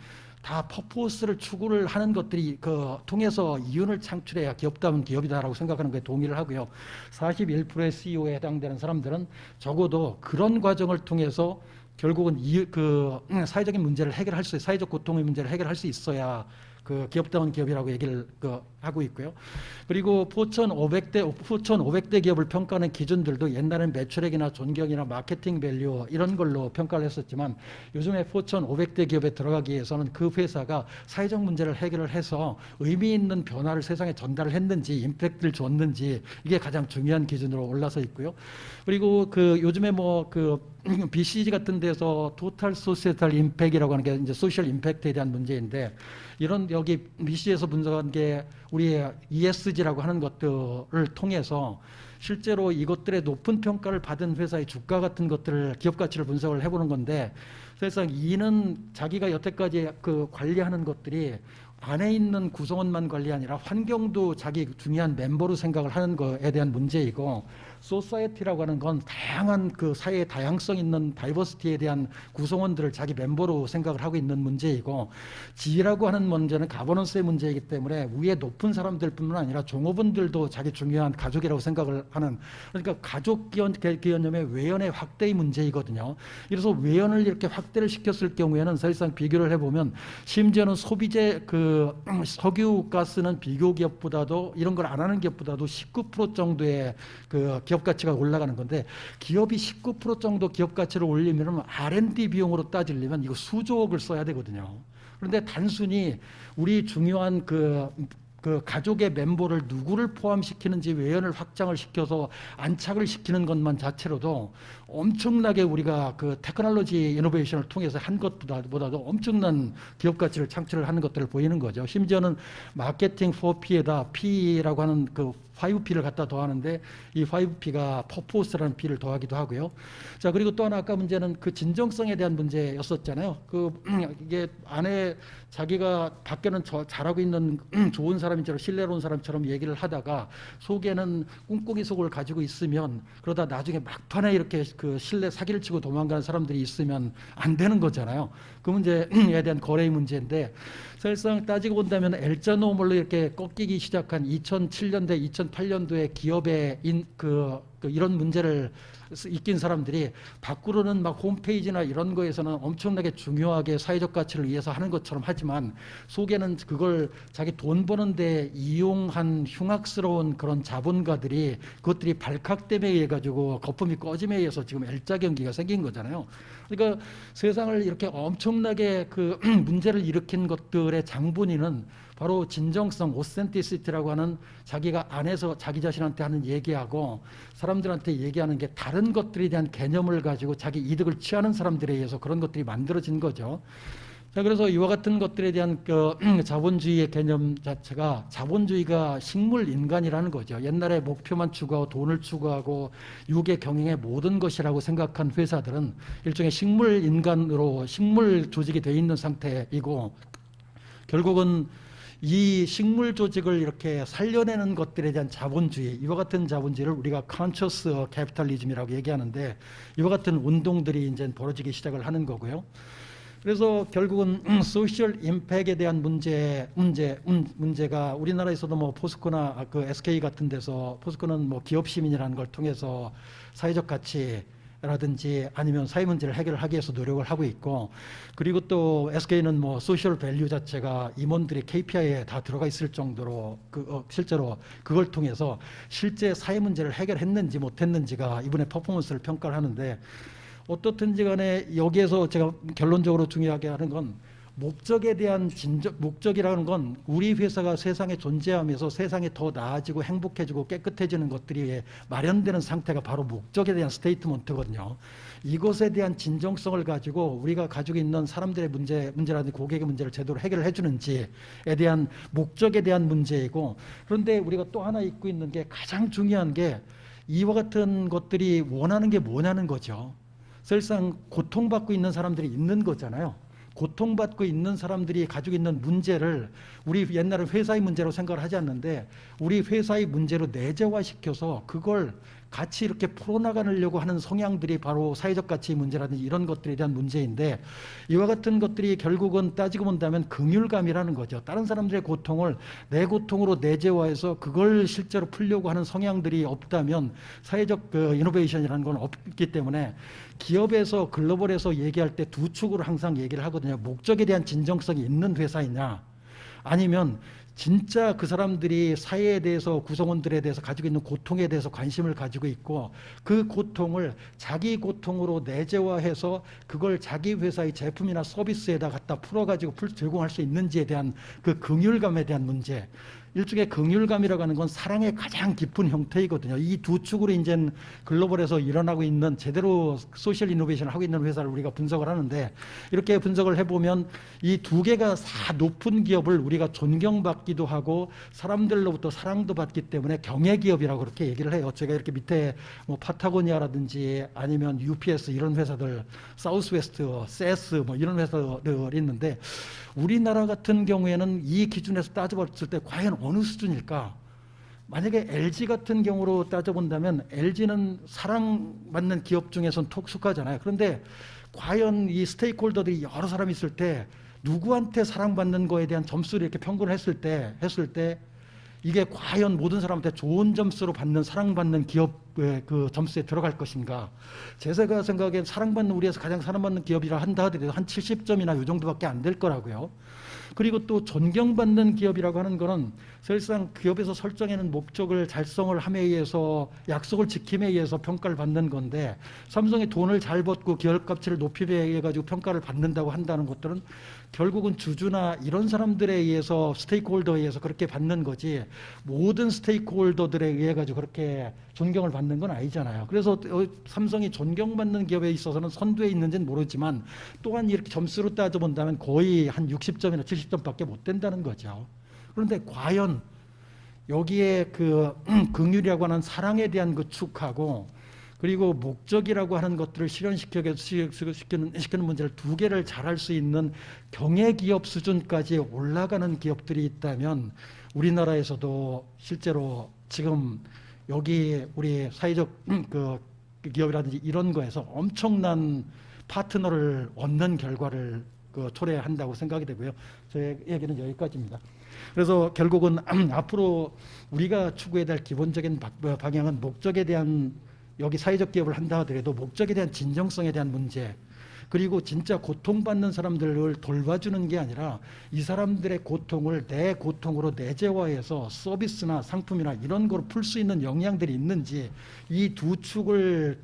다 퍼포스를 추구를 하는 것들이 통해서 이윤을 창출해야 기업다운 기업이다라고 생각하는 거에 동의를 하고요. 41%의 CEO에 해당되는 사람들은 적어도 그런 과정을 통해서 결국은 사회적인 문제를 해결할 수, 사회적 고통의 문제를 해결할 수 있어야 그 기업다운 기업이라고 얘기를 하고 있고요. 그리고 포천 500대 기업을 평가하는 기준들도 옛날엔 매출액이나 존경이나 마케팅 밸류 이런 걸로 평가를 했었지만 요즘에 포천 500대 기업에 들어가기 위해서는 그 회사가 사회적 문제를 해결을 해서 의미 있는 변화를 세상에 전달을 했는지 임팩트를 줬는지 이게 가장 중요한 기준으로 올라서 있고요. 그리고 요즘에 BCG 같은 데서 토탈 소시에탈 임팩트라고 하는 게 이제 소셜 임팩트에 대한 문제인데 이런 여기 BCG에서 분석한 게 우리 ESG라고 하는 것들을 통해서 실제로 이것들의 높은 평가를 받은 회사의 주가 같은 것들을 기업 가치를 분석을 해보는 건데 사실상 이는 자기가 여태까지 관리하는 것들이 안에 있는 구성원만 관리 아니라 환경도 자기 중요한 멤버로 생각을 하는 거에 대한 문제이고 소사이어티라고 하는 건 다양한 사회의 다양성 있는 다이버시티에 대한 구성원들을 자기 멤버로 생각을 하고 있는 문제이고 G라고 하는 문제는 가버넌스의 문제이기 때문에 위에 높은 사람들뿐만 아니라 종업원들도 자기 중요한 가족이라고 생각을 하는 그러니까 가족 개념의 외연의 확대의 문제이거든요. 그래서 외연을 이렇게 확대를 시켰을 경우에는 사실상 비교를 해보면 심지어는 소비재 석유 가스는 비교 기업보다도 이런 걸 안 하는 기업보다도 19% 정도의 기업 가치가 올라가는 건데 기업이 19% 정도 기업 가치를 올리면 R&D 비용으로 따지려면 이거 수조억을 써야 되거든요. 그런데 단순히 우리 중요한 가족의 멤버를 누구를 포함시키는지 외연을 확장을 시켜서 안착을 시키는 것만 자체로도 엄청나게 우리가 테크놀로지 이노베이션을 통해서 한 것보다도 엄청난 기업 가치를 창출을 하는 것들을 보이는 거죠. 심지어는 마케팅 4P에다 P라고 하는 5P를 갖다 더하는데 이 5P가 퍼포스라는 P를 더하기도 하고요. 자, 그리고 또 하나 아까 문제는 진정성에 대한 문제였었잖아요. 이게 안에 자기가 밖에는 잘하고 있는 좋은 사람인처럼 신뢰로운 사람처럼 얘기를 하다가 속에는 꿍꿍이 속을 가지고 있으면 그러다 나중에 막판에 이렇게 신뢰 사기를 치고 도망가는 사람들이 있으면 안 되는 거잖아요. 그 문제에 대한 거래의 문제인데 사실상 따지고 본다면 엘자노몰로 이렇게 꺾이기 시작한 2007년대, 2008년도에 기업의 이런 문제를 익힌 사람들이 밖으로는 막 홈페이지나 이런 거에서는 엄청나게 중요하게 사회적 가치를 위해서 하는 것처럼 하지만 속에는 그걸 자기 돈 버는데 이용한 흉악스러운 그런 자본가들이 그것들이 발칵됨에 의해 가지고 거품이 꺼짐에 의해서 지금 L자 경기가 생긴 거잖아요. 그러니까 세상을 이렇게 엄청나게 그 문제를 일으킨 것들의 장본인은 바로 진정성, 오센티시티라고 하는 자기가 안에서 자기 자신한테 하는 얘기하고 사람들한테 얘기하는 게 다른 것들에 대한 개념을 가지고 자기 이득을 취하는 사람들에 의해서 그런 것들이 만들어진 거죠. 자, 그래서 이와 같은 것들에 대한 그 자본주의의 개념 자체가 자본주의가 식물 인간이라는 거죠. 옛날에 목표만 추구하고 돈을 추구하고 유계 경영의 모든 것이라고 생각한 회사들은 일종의 식물 인간으로 식물 조직이 되어 있는 상태이고 결국은 이 식물 조직을 이렇게 살려내는 것들에 대한 자본주의, 이와 같은 자본주의를 우리가 컨셔스 캐피탈리즘이라고 얘기하는데 이와 같은 운동들이 이제 벌어지기 시작을 하는 거고요. 그래서 결국은 소셜 임팩에 대한 문제가 우리나라에서도 뭐 포스코나 그 SK 같은 데서 포스코는 뭐 기업 시민이라는 걸 통해서 사회적 가치라든지 아니면 사회 문제를 해결하기 위해서 노력을 하고 있고 그리고 또 SK는 뭐 소셜 밸류 자체가 임원들이 KPI에 다 들어가 있을 정도로 실제로 그걸 통해서 실제 사회 문제를 해결했는지 못했는지가 이번에 퍼포먼스를 평가를 하는데 어떻든지 간에 여기에서 제가 결론적으로 중요하게 하는 건 목적에 대한 목적이라는 건 우리 회사가 세상에 존재하면서 세상이 더 나아지고 행복해지고 깨끗해지는 것들이 마련되는 상태가 바로 목적에 대한 스테이트먼트거든요. 이것에 대한 진정성을 가지고 우리가 가지고 있는 사람들의 문제라든지 고객의 문제를 제대로 해결을 해주는지에 대한 목적에 대한 문제이고 그런데 우리가 또 하나 잊고 있는 게 가장 중요한 게 이와 같은 것들이 원하는 게 뭐냐는 거죠. 사실상 고통받고 있는 사람들이 있는 거잖아요. 고통받고 있는 사람들이 가지고 있는 문제를 우리 옛날에 회사의 문제로 생각을 하지 않는데 우리 회사의 문제로 내재화시켜서 그걸 같이 이렇게 풀어나가려고 하는 성향들이 바로 사회적 가치 문제라든지 이런 것들에 대한 문제인데 이와 같은 것들이 결국은 따지고 본다면 긍휼감이라는 거죠. 다른 사람들의 고통을 내 고통으로 내재화해서 그걸 실제로 풀려고 하는 성향들이 없다면 사회적 그 이노베이션이라는 건 없기 때문에 기업에서 글로벌에서 얘기할 때 두 축으로 항상 얘기를 하거든요. 목적에 대한 진정성이 있는 회사이냐 아니면 진짜 그 사람들이 사회에 대해서 구성원들에 대해서 가지고 있는 고통에 대해서 관심을 가지고 있고 그 고통을 자기 고통으로 내재화해서 그걸 자기 회사의 제품이나 서비스에다 갖다 풀어가지고 제공할 수 있는지에 대한 그 긍휼감에 대한 문제 일종의 긍휼감이라고 하는 건 사랑의 가장 깊은 형태이거든요. 이 두 축으로 이제 글로벌에서 일어나고 있는 제대로 소셜 이노베이션을 하고 있는 회사를 우리가 분석을 하는데 이렇게 분석을 해보면 이 두 개가 다 높은 기업을 우리가 존경받기도 하고 사람들로부터 사랑도 받기 때문에 경외기업이라고 그렇게 얘기를 해요. 제가 이렇게 밑에 뭐 파타고니아라든지 아니면 UPS 이런 회사들, 사우스웨스트, 세스 뭐 이런 회사들이 있는데 우리나라 같은 경우에는 이 기준에서 따져봤을 때 과연 어느 수준일까? 만약에 LG 같은 경우로 따져본다면 LG는 사랑받는 기업 중에서는 속하잖아요. 그런데 과연 이 스테이크홀더들이 여러 사람이 있을 때 누구한테 사랑받는 거에 대한 점수를 이렇게 평균을 했을 때 이게 과연 모든 사람한테 좋은 점수로 받는 사랑받는 기업의 그 점수에 들어갈 것인가? 제가 생각엔 사랑받는 우리에서 가장 사랑받는 기업이라 한다 하더라도 한 70점이나 이 정도밖에 안 될 거라고요. 그리고 또 존경받는 기업이라고 하는 거는 사실상 기업에서 설정해놓은 목적을 달성을 함에 의해서 약속을 지킴에 의해서 평가를 받는 건데 삼성이 돈을 잘 벌고 기업 가치를 높이에 의해 가지고 평가를 받는다고 한다는 것들은 결국은 주주나 이런 사람들에 의해서 스테이크홀더에 의해서 그렇게 받는 거지 모든 스테이크홀더들에 의해 가지고 그렇게 존경을 받는 건 아니잖아요. 그래서 삼성이 존경받는 기업에 있어서는 선두에 있는지는 모르지만 또한 이렇게 점수로 따져본다면 거의 한 60점이나 70점밖에 못 된다는 거죠. 그런데 과연 여기에 그 긍휼이라고 하는 사랑에 대한 그 축하고 그리고 목적이라고 하는 것들을 실현시키는 문제를 두 개를 잘할 수 있는 경외기업 수준까지 올라가는 기업들이 있다면 우리나라에서도 실제로 지금 여기 우리 사회적 그 기업이라든지 이런 거에서 엄청난 파트너를 얻는 결과를 초래한다고 생각이 되고요. 제 얘기는 여기까지입니다. 그래서 결국은 앞으로 우리가 추구해야 될 기본적인 방향은 목적에 대한 여기 사회적 기업을 한다 하더라도 목적에 대한 진정성에 대한 문제, 그리고 진짜 고통받는 사람들을 돌봐주는 게 아니라 이 사람들의 고통을 내 고통으로 내재화해서 서비스나 상품이나 이런 거로 풀 수 있는 역량들이 있는지, 이 두 축을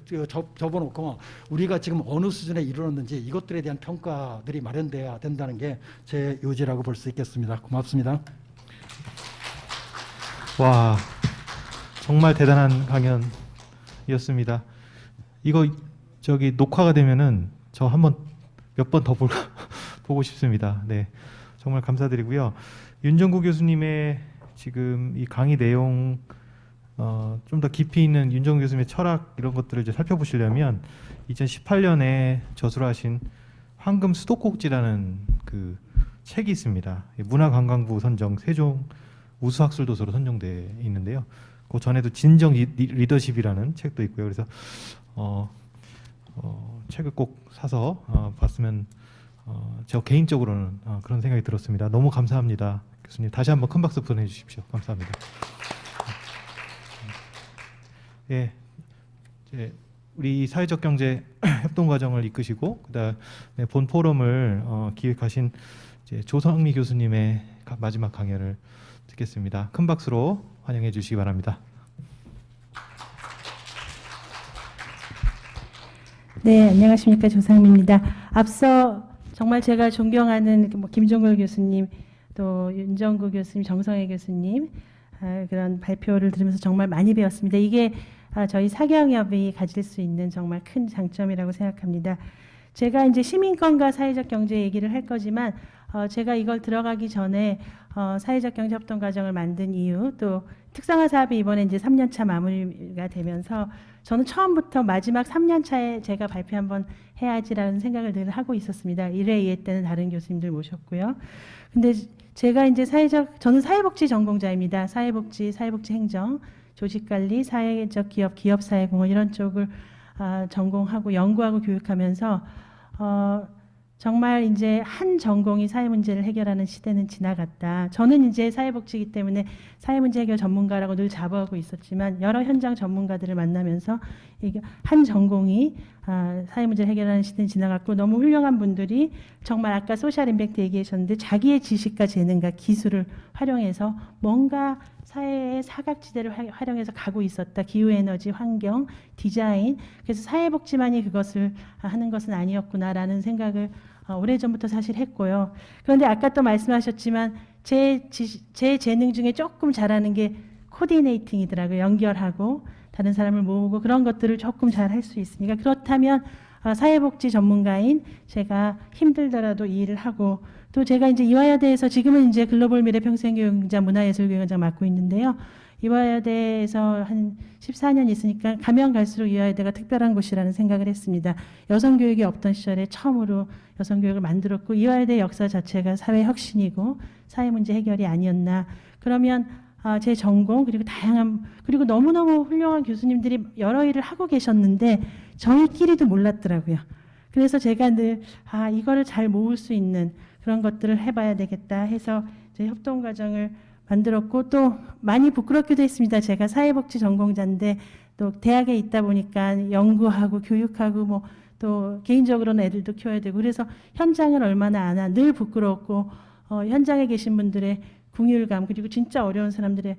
접어놓고 우리가 지금 어느 수준에 이르렀는지 이것들에 대한 평가들이 마련돼야 된다는 게 제 요지라고 볼 수 있겠습니다. 고맙습니다. 와, 정말 대단한 강연이었습니다. 이거 저기 녹화가 되면은 저 한번 몇 번 더 보고 싶습니다. 네, 정말 감사드리고요. 윤정구 교수님의 지금 이 강의 내용 좀 더 깊이 있는 윤정구 교수님의 철학 이런 것들을 이제 살펴보시려면 2018년에 저술하신 황금 수도꼭지라는 그 책이 있습니다. 문화관광부 선정 세종 우수학술도서로 선정돼 있는데요. 그 전에도 진정 리더십이라는 책도 있고요. 그래서 책을 꼭 사서 봤으면 저 개인적으로는 그런 생각이 들었습니다. 너무 감사합니다, 교수님. 다시 한번 큰 박수 보내주십시오. 감사합니다. 예, 이제 우리 사회적 경제 협동 과정을 이끄시고 그다음에 본 포럼을 기획하신 이제 조성미 교수님의 마지막 강연을 듣겠습니다. 큰 박수로 환영해 주시기 바랍니다. 네, 안녕하십니까. 조상미입니다. 앞서 정말 제가 존경하는 김종걸 교수님, 또 윤정구 교수님, 정성애 교수님 그런 발표를 들으면서 정말 많이 배웠습니다. 이게 저희 사경협이 가질 수 있는 정말 큰 장점이라고 생각합니다. 제가 이제 시민권과 사회적 경제 얘기를 할 거지만 제가 이걸 들어가기 전에 사회적 경제 협동 과정을 만든 이유, 또 특성화 사업이 이번에 이제 3년차 마무리가 되면서 저는 처음부터 마지막 3년차에 제가 발표 한번 해야지라는 생각을 늘 하고 있었습니다. 1회, 2회 때는 다른 교수님들 모셨고요. 근데 제가 이제 저는 사회복지 전공자입니다. 사회복지 행정, 조직관리, 사회적 기업, 기업사회공헌 이런 쪽을 전공하고 연구하고 교육하면서 정말 이제 한 전공이 사회 문제를 해결하는 시대는 지나갔다. 저는 이제 사회복지이기 때문에 사회 문제 해결 전문가라고 늘 자부하고 있었지만 여러 현장 전문가들을 만나면서 이게 한 전공이 사회 문제를 해결하는 시대는 지나갔고, 너무 훌륭한 분들이 정말 아까 소셜 임팩트 얘기하셨는데 자기의 지식과 재능과 기술을 활용해서 뭔가 사회의 사각지대를 활용해서 가고 있었다. 기후에너지, 환경, 디자인. 그래서 사회복지만이 그것을 하는 것은 아니었구나라는 생각을 오래전부터 사실 했고요. 그런데 아까 또 말씀하셨지만 제 재능 중에 조금 잘하는 게 코디네이팅이더라고요. 연결하고 다른 사람을 모으고 그런 것들을 조금 잘 할 수 있으니까, 그렇다면 사회복지 전문가인 제가 힘들더라도 이 일을 하고, 또 제가 이제 이화여대에서 지금은 이제 글로벌 미래 평생교육자 문화예술교육원장 맡고 있는데요. 이화여대에서 한 14년 있으니까 가면 갈수록 이화여대가 특별한 곳이라는 생각을 했습니다. 여성교육이 없던 시절에 처음으로 여성교육을 만들었고, 이화여대 역사 자체가 사회혁신이고 사회문제 해결이 아니었나. 그러면 제 전공 그리고 너무너무 훌륭한 교수님들이 여러 일을 하고 계셨는데 저희끼리도 몰랐더라고요. 그래서 제가 늘 이거를 잘 모을 수 있는 그런 것들을 해봐야 되겠다 해서 이제 협동 과정을 만들었고, 또 많이 부끄럽기도 했습니다. 제가 사회복지 전공자인데 또 대학에 있다 보니까 연구하고 교육하고 또 개인적으로는 애들도 키워야 되고, 그래서 현장을 얼마나 아나 늘 부끄럽고, 현장에 계신 분들의 궁율감, 그리고 진짜 어려운 사람들의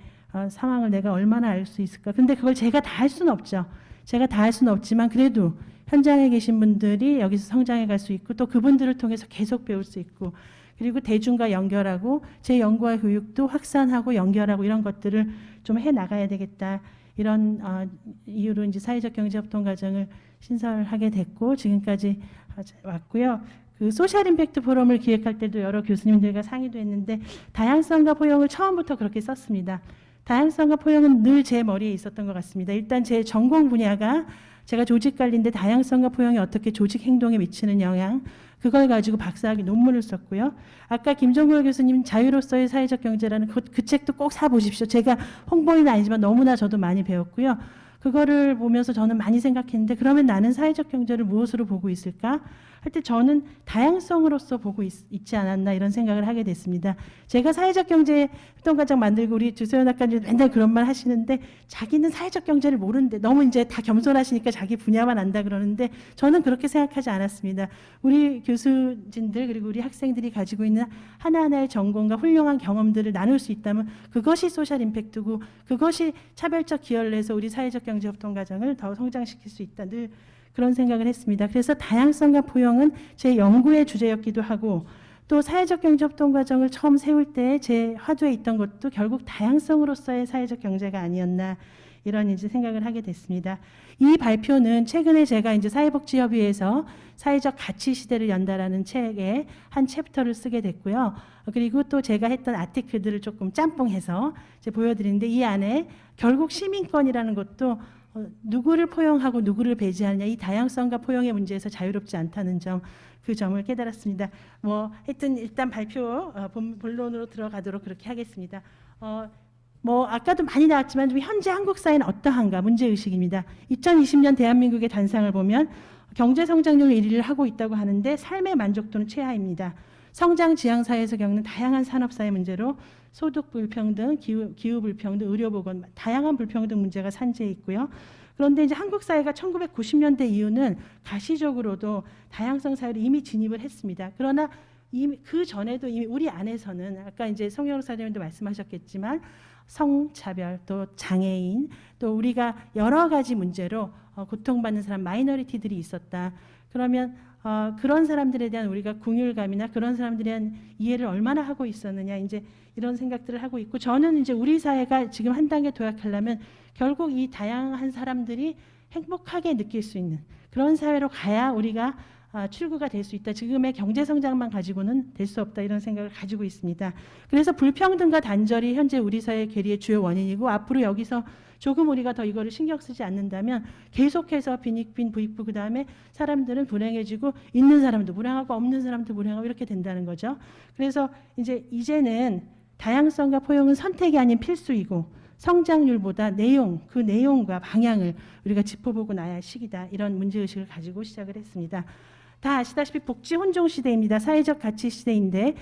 상황을 내가 얼마나 알 수 있을까. 근데 그걸 제가 다 할 수는 없죠. 제가 다 할 수는 없지만 그래도 현장에 계신 분들이 여기서 성장해 갈 수 있고, 또 그분들을 통해서 계속 배울 수 있고, 그리고 대중과 연결하고 제 연구와 교육도 확산하고 연결하고 이런 것들을 좀 해 나가야 되겠다. 이런 이유로 이제 사회적 경제 협동 과정을 신설하게 됐고 지금까지 왔고요. 그 소셜 임팩트 포럼을 기획할 때도 여러 교수님들과 상의도 했는데 다양성과 포용을 처음부터 그렇게 썼습니다. 다양성과 포용은 늘 제 머리에 있었던 것 같습니다. 일단 제 전공 분야가 제가 조직관리인데 다양성과 포용이 어떻게 조직 행동에 미치는 영향, 그걸 가지고 박사학위 논문을 썼고요. 아까 김종걸 교수님 자유로서의 사회적 경제라는 그 책도 꼭 사보십시오. 제가 홍보인은 아니지만 너무나 저도 많이 배웠고요. 그거를 보면서 저는 많이 생각했는데 그러면 나는 사회적 경제를 무엇으로 보고 있을까? 할 때 저는 다양성으로서 보고 있지 않았나 이런 생각을 하게 됐습니다. 제가 사회적 경제 협동과정 만들고 우리 주소연 학과님 맨날 그런 말 하시는데 자기는 사회적 경제를 모르는데 너무 이제 다 겸손하시니까 자기 분야만 안다 그러는데 저는 그렇게 생각하지 않았습니다. 우리 교수진들 그리고 우리 학생들이 가지고 있는 하나하나의 전공과 훌륭한 경험들을 나눌 수 있다면 그것이 소셜 임팩트고 그것이 차별적 기여를 해서 우리 사회적 경제 협동 과정을 더 성장시킬 수 있다. 늘 그런 생각을 했습니다. 그래서 다양성과 포용은 제 연구의 주제였기도 하고 또 사회적 경제 협동 과정을 처음 세울 때 제 화두에 있던 것도 결국 다양성으로서의 사회적 경제가 아니었나 이런 이제 생각을 하게 됐습니다. 이 발표는 최근에 제가 이제 사회복지협의회에서 사회적 가치 시대를 연다라는 책의 한 챕터를 쓰게 됐고요. 그리고 또 제가 했던 아티클들을 조금 짬뽕해서 이제 보여드리는데 이 안에 결국 시민권이라는 것도 누구를 포용하고 누구를 배제하느냐 이 다양성과 포용의 문제에서 자유롭지 않다는 점 그 점을 깨달았습니다. 뭐 하여튼 일단 발표 본론으로 들어가도록 그렇게 하겠습니다. 뭐 아까도 많이 나왔지만 좀 현재 한국 사회는 어떠한가 문제의식입니다. 2020년 대한민국의 단상을 보면 경제 성장률 1위를 하고 있다고 하는데 삶의 만족도는 최하입니다. 성장 지향 사회에서 겪는 다양한 산업사회 문제로 소득 불평등, 기후 불평등, 의료보건 다양한 불평등 문제가 산재해 있고요. 그런데 이제 한국 사회가 1990년대 이후는 가시적으로도 다양성 사회로 이미 진입을 했습니다. 그러나 이미 그 전에도 이미 우리 안에서는 아까 이제 송영록 사장님도 말씀하셨겠지만 성차별 또 장애인 또 우리가 여러 가지 문제로 고통받는 사람 마이너리티들이 있었다. 그러면 그런 사람들에 대한 우리가 궁율감이나 그런 사람들에 대한 이해를 얼마나 하고 있었느냐 이제 이런 생각들을 하고 있고 저는 이제 우리 사회가 지금 한 단계 도약하려면 결국 이 다양한 사람들이 행복하게 느낄 수 있는 그런 사회로 가야 우리가 출구가 될 수 있다. 지금의 경제 성장만 가지고는 될 수 없다. 이런 생각을 가지고 있습니다. 그래서 불평등과 단절이 현재 우리 사회의 괴리의 주요 원인이고 앞으로 여기서 조금 우리가 더 이거를 신경 쓰지 않는다면 계속해서 빈익빈 부익부 그다음에 사람들은 불행해지고 있는 사람도 불행하고 없는 사람도 불행하고 이렇게 된다는 거죠. 그래서 이제는 다양성과 포용은 선택이 아닌 필수이고 성장률보다 내용, 그 내용과 방향을 우리가 짚어보고 나야 할 시기다. 이런 문제의식을 가지고 시작을 했습니다. 다 아시다시피 복지 혼종 시대입니다. 사회적 가치 시대인데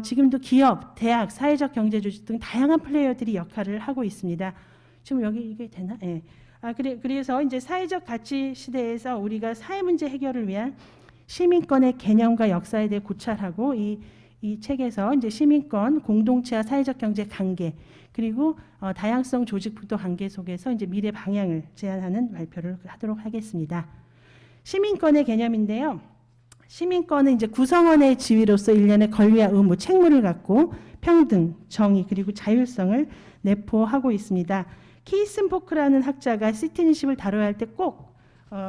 지금도 기업, 대학, 사회적 경제 조직 등 다양한 플레이어들이 역할을 하고 있습니다. 지금 여기 이게 되나? 예. 그래서 이제 사회적 가치 시대에서 우리가 사회 문제 해결을 위한 시민권의 개념과 역사에 대해 고찰하고 이 책에서 이제 시민권, 공동체와 사회적 경제 관계 그리고 다양성 조직 북도 관계 속에서 이제 미래 방향을 제안하는 발표를 하도록 하겠습니다. 시민권의 개념인데요. 시민권은 이제 구성원의 지위로서 일련의 권리와 의무, 책무를 갖고 평등, 정의 그리고 자율성을 내포하고 있습니다. 키슨 포크라는 학자가 시티즌십을 다뤄야 할 때 꼭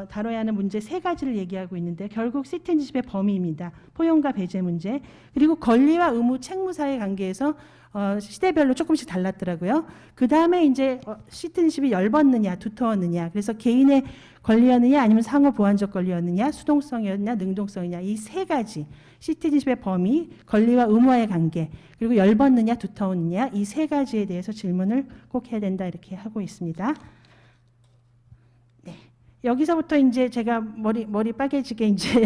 다뤄야 하는 문제 세 가지를 얘기하고 있는데 결국 시티즌십의 범위입니다. 포용과 배제 문제 그리고 권리와 의무, 책무 사이의 관계에서 시대별로 조금씩 달랐더라고요. 그 다음에 이제 시티즌십이 얇았느냐 두터웠느냐 그래서 개인의 권리였느냐 아니면 상호 보완적 권리였느냐 수동성이었느냐 능동성이냐 이 세 가지 시티즌십의 범위, 권리와 의무와의 관계 그리고 얇았느냐 두터웠느냐 이 세 가지에 대해서 질문을 꼭 해야 된다 이렇게 하고 있습니다. 네. 여기서부터 이제 제가 머리 빠개지게 이제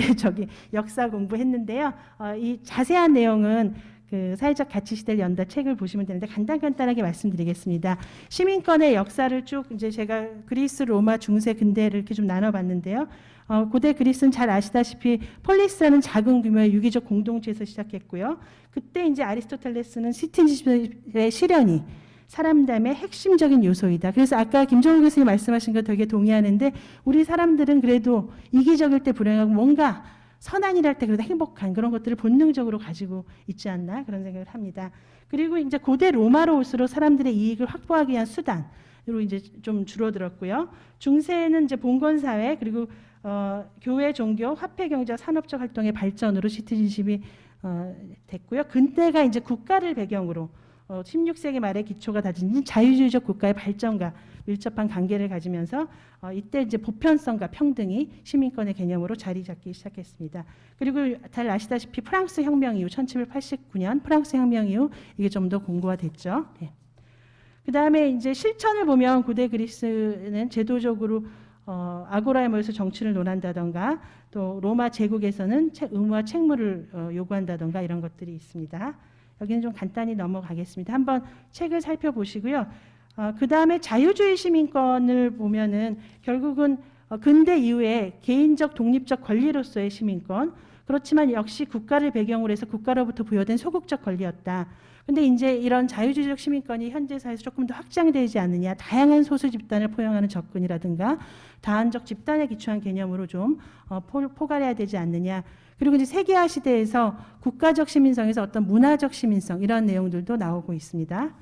역사 공부했는데요. 이 자세한 내용은 그 사회적 가치 시대를 연다 책을 보시면 되는데 간단하게 말씀드리겠습니다. 시민권의 역사를 쭉 이제 제가 그리스, 로마, 중세, 근대를 이렇게 좀 나눠봤는데요. 고대 그리스는 잘 아시다시피 폴리스라는 작은 규모의 유기적 공동체에서 시작했고요. 그때 이제 아리스토텔레스는 시티즌십의 실현이 사람담의 핵심적인 요소이다. 그래서 아까 김정우 교수님 말씀하신 거 되게 동의하는데 우리 사람들은 그래도 이기적일 때 불행하고 뭔가 선한 일 할 때 그래도 행복한 그런 것들을 본능적으로 가지고 있지 않나 그런 생각을 합니다. 그리고 이제 고대 로마로 올수록 사람들의 이익을 확보하기 위한 수단으로 이제 좀 줄어들었고요. 중세는 이제 봉건 사회 그리고 교회, 종교, 화폐 경제와 산업적 활동의 발전으로 시티즌십이 됐고요. 근대가 이제 국가를 배경으로 16세기 말에 기초가 다진 자유주의적 국가의 발전과 밀접한 관계를 가지면서 이때 이제 보편성과 평등이 시민권의 개념으로 자리 잡기 시작했습니다. 그리고 잘 아시다시피 프랑스 혁명 이후 1789년 프랑스 혁명 이후 이게 좀 더 공고화됐죠. 네. 그다음에 이제 실천을 보면 고대 그리스는 제도적으로 아고라에 모여서 정치를 논한다던가 또 로마 제국에서는 의무와 책무를 요구한다던가 이런 것들이 있습니다. 여기는 좀 간단히 넘어가겠습니다. 한번 책을 살펴보시고요. 그 다음에 자유주의 시민권을 보면은 결국은 근대 이후에 개인적 독립적 권리로서의 시민권, 그렇지만 역시 국가를 배경으로 해서 국가로부터 부여된 소극적 권리였다. 근데 이제 이런 자유주의적 시민권이 현재 사회에서 조금 더 확장되지 않느냐, 다양한 소수 집단을 포용하는 접근이라든가 다한적 집단에 기초한 개념으로 좀 포괄해야 되지 않느냐. 그리고 이제 세계화 시대에서 국가적 시민성에서 어떤 문화적 시민성 이런 내용들도 나오고 있습니다.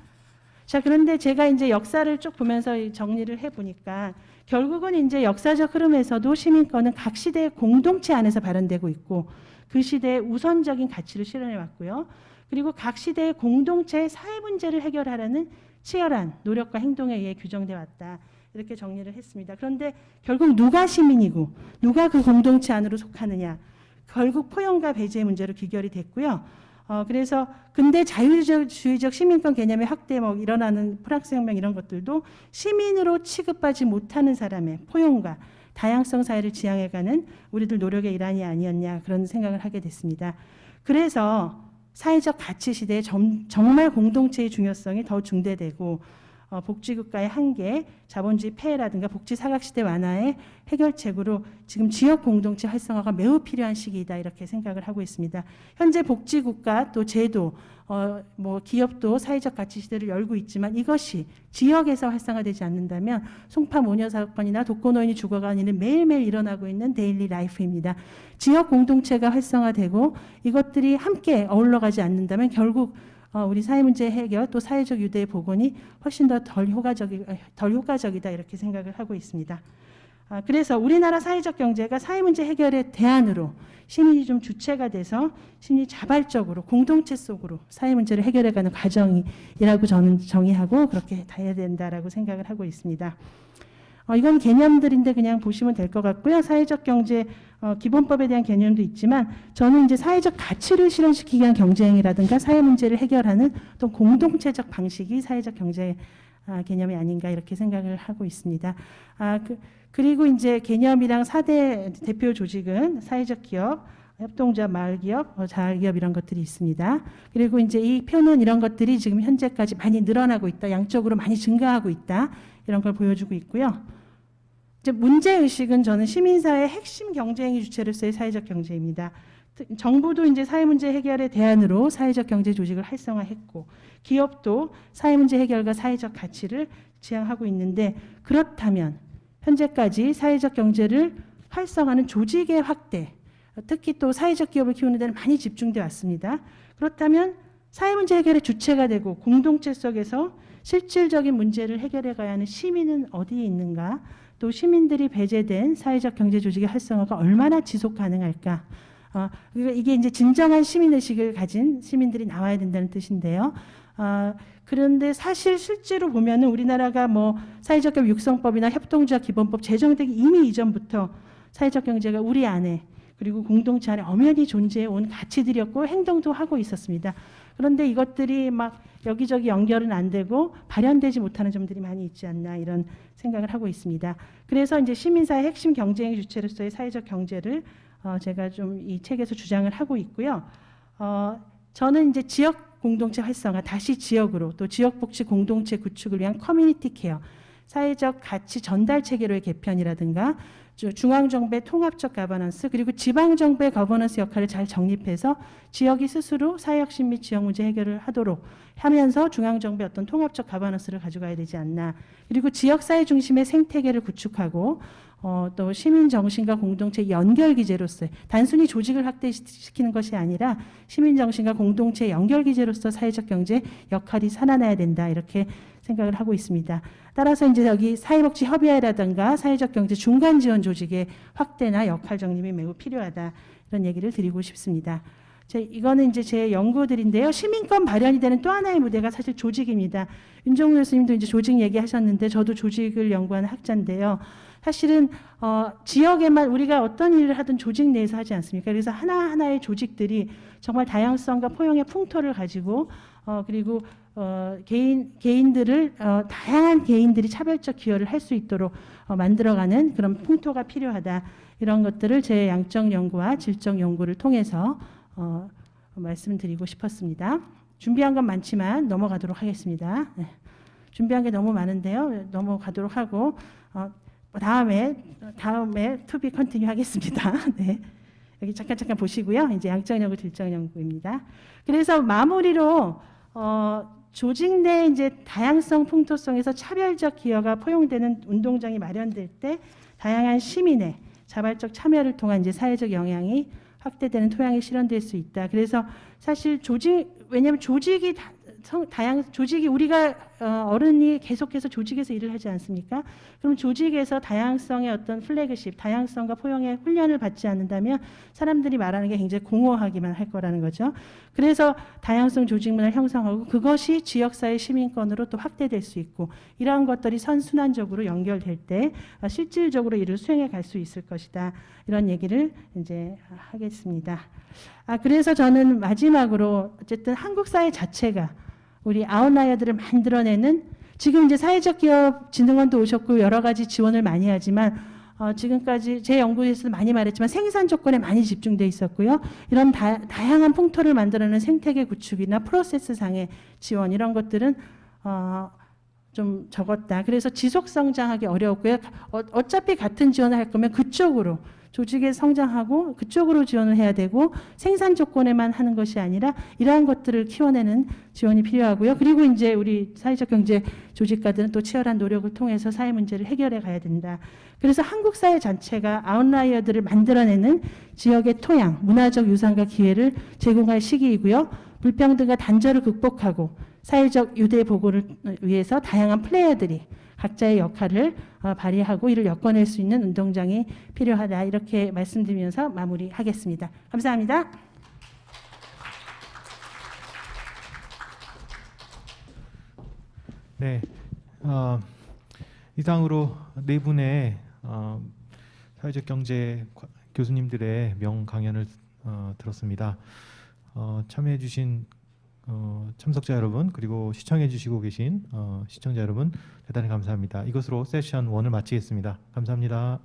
자, 그런데 제가 이제 역사를 쭉 보면서 정리를 해보니까 결국은 이제 역사적 흐름에서도 시민권은 각 시대의 공동체 안에서 발현되고 있고 그 시대의 우선적인 가치를 실현해 왔고요. 그리고 각 시대의 공동체의 사회 문제를 해결하라는 치열한 노력과 행동에 의해 규정돼 왔다. 이렇게 정리를 했습니다. 그런데 결국 누가 시민이고 누가 그 공동체 안으로 속하느냐. 결국 포용과 배제의 문제로 귀결이 됐고요. 그래서 근대 자유주의적 시민권 개념의 확대 일어나는 프랑스 혁명 이런 것들도 시민으로 취급하지 못하는 사람의 포용과 다양성 사회를 지향해가는 우리들 노력의 일환이 아니었냐 그런 생각을 하게 됐습니다. 그래서 사회적 가치 시대에 정말 공동체의 중요성이 더 중대되고 복지국가의 한계, 자본주의 폐해라든가 복지 사각시대 완화의 해결책으로 지금 지역 공동체 활성화가 매우 필요한 시기이다 이렇게 생각을 하고 있습니다. 현재 복지국가 또 제도, 기업도 사회적 가치 시대를 열고 있지만 이것이 지역에서 활성화되지 않는다면 송파 모녀 사건이나 독거노인이 죽어가는 일은 매일매일 일어나고 있는 데일리 라이프입니다. 지역 공동체가 활성화되고 이것들이 함께 어울러가지 않는다면 결국 우리 사회 문제 해결 또 사회적 유대의 복원이 훨씬 더 덜 효과적이다 이렇게 생각을 하고 있습니다. 그래서 우리나라 사회적 경제가 사회 문제 해결의 대안으로 시민이 좀 주체가 돼서 시민이 자발적으로 공동체 속으로 사회 문제를 해결해가는 과정이라고 저는 정의하고 그렇게 돼야 된다라고 생각을 하고 있습니다. 이건 개념들인데 그냥 보시면 될 것 같고요. 사회적 경제 기본법에 대한 개념도 있지만 저는 이제 사회적 가치를 실현시키기 위한 경쟁이라든가 사회 문제를 해결하는 또 공동체적 방식이 사회적 경제 개념이 아닌가 이렇게 생각을 하고 있습니다. 그리고 이제 개념이랑 4대 대표 조직은 사회적 기업, 협동조합, 마을기업, 자활기업 이런 것들이 있습니다. 그리고 이제 이 표는 이런 것들이 지금 현재까지 많이 늘어나고 있다. 양적으로 많이 증가하고 있다. 이런 걸 보여주고 있고요. 이제 문제의식은 저는 시민사회의 핵심 경제행위 주체로서의 사회적 경제입니다. 정부도 이제 사회 문제 해결의 대안으로 사회적 경제 조직을 활성화했고 기업도 사회 문제 해결과 사회적 가치를 지향하고 있는데 그렇다면 현재까지 사회적 경제를 활성화하는 조직의 확대, 특히 또 사회적 기업을 키우는 데는 많이 집중돼 왔습니다. 그렇다면 사회 문제 해결의 주체가 되고 공동체 속에서 실질적인 문제를 해결해 가야 하는 시민은 어디에 있는가? 또 시민들이 배제된 사회적 경제 조직의 활성화가 얼마나 지속 가능할까? 이게 이제 진정한 시민의식을 가진 시민들이 나와야 된다는 뜻인데요. 그런데 사실 실제로 보면은 우리나라가 사회적 기업 육성법이나 협동조합 기본법 제정되기 이미 이전부터 사회적 경제가 우리 안에 그리고 공동체 안에 엄연히 존재해 온 가치들이었고 행동도 하고 있었습니다. 그런데 이것들이 막 여기저기 연결은 안 되고 발현되지 못하는 점들이 많이 있지 않나 이런 생각을 하고 있습니다. 그래서 이제 시민사회 핵심 경쟁의 주체로서의 사회적 경제를 제가 좀 이 책에서 주장을 하고 있고요. 저는 이제 지역 공동체 활성화, 다시 지역으로 또 지역복지 공동체 구축을 위한 커뮤니티 케어, 사회적 가치 전달 체계로의 개편이라든가 중앙정부의 통합적 가버넌스 그리고 지방정부의 거버넌스 역할을 잘 정립해서 지역이 스스로 사회혁신 및 지역 문제 해결을 하도록 하면서 중앙정부의 어떤 통합적 가버넌스를 가져가야 되지 않나. 그리고 지역사회 중심의 생태계를 구축하고 또 시민 정신과 공동체 연결 기제로서 단순히 조직을 확대시키는 것이 아니라 시민 정신과 공동체 연결 기제로서 사회적 경제 역할이 살아나야 된다 이렇게 생각을 하고 있습니다. 따라서 이제 여기 사회복지 협의회라든가 사회적 경제 중간 지원 조직의 확대나 역할 정립이 매우 필요하다 이런 얘기를 드리고 싶습니다. 이거는 이제 제 연구들인데요. 시민권 발현이 되는 또 하나의 무대가 사실 조직입니다. 윤정우 교수님도 이제 조직 얘기하셨는데 저도 조직을 연구하는 학자인데요. 사실은 지역에만 우리가 어떤 일을 하든 조직 내에서 하지 않습니까? 그래서 하나하나의 조직들이 정말 다양성과 포용의 풍토를 가지고 그리고 개인들을 다양한 개인들이 차별적 기여를 할 수 있도록 만들어가는 그런 풍토가 필요하다. 이런 것들을 제 양적 연구와 질적 연구를 통해서 말씀드리고 싶었습니다. 준비한 건 많지만 넘어가도록 하겠습니다. 네. 준비한 게 너무 많은데요. 넘어가도록 하고 다음에 투비 컨티뉴 하겠습니다. 네. 여기 잠깐 보시고요. 이제 양적 연구, 질적 연구입니다. 그래서 마무리로 조직 내 이제 다양성 풍토성에서 차별적 기여가 포용되는 운동장이 마련될 때 다양한 시민의 자발적 참여를 통한 이제 사회적 영향이 확대되는 토양이 실현될 수 있다. 그래서 사실 왜냐하면 조직이 조직이 우리가 어른이 계속해서 조직에서 일을 하지 않습니까? 그럼 조직에서 다양성의 어떤 플래그십, 다양성과 포용의 훈련을 받지 않는다면 사람들이 말하는 게 굉장히 공허하기만 할 거라는 거죠. 그래서 다양성 조직 문화를 형성하고 그것이 지역사회 시민권으로 또 확대될 수 있고 이러한 것들이 선순환적으로 연결될 때 실질적으로 일을 수행해 갈 수 있을 것이다. 이런 얘기를 이제 하겠습니다. 그래서 저는 마지막으로 어쨌든 한국 사회 자체가 우리 아웃라이어들을 만들어내는 지금 이제 사회적 기업 진흥원도 오셨고 여러 가지 지원을 많이 하지만 지금까지 제 연구에서도 많이 말했지만 생산 조건에 많이 집중돼 있었고요. 이런 다양한 풍토를 만들어내는 생태계 구축이나 프로세스 상의 지원 이런 것들은 좀 적었다. 그래서 지속 성장하기 어려웠고요. 어차피 같은 지원을 할 거면 그쪽으로 조직에 성장하고 그쪽으로 지원을 해야 되고 생산 조건에만 하는 것이 아니라 이러한 것들을 키워내는 지원이 필요하고요. 그리고 이제 우리 사회적 경제 조직가들은 또 치열한 노력을 통해서 사회 문제를 해결해 가야 된다. 그래서 한국 사회 자체가 아웃라이어들을 만들어내는 지역의 토양, 문화적 유산과 기회를 제공할 시기이고요. 불평등과 단절을 극복하고 사회적 유대 보고를 위해서 다양한 플레이어들이 각자의 역할을 발휘하고 이를 엮어낼 수 있는 운동장이 필요하다. 이렇게 말씀드리면서 마무리하겠습니다. 감사합니다. 네, 이상으로 네 분의 사회적 경제 교수님들의 명 강연을 들었습니다. 참여해주신 참석자 여러분 그리고 시청해주시고 계신 시청자 여러분 대단히 감사합니다. 이것으로 세션 1을 마치겠습니다. 감사합니다.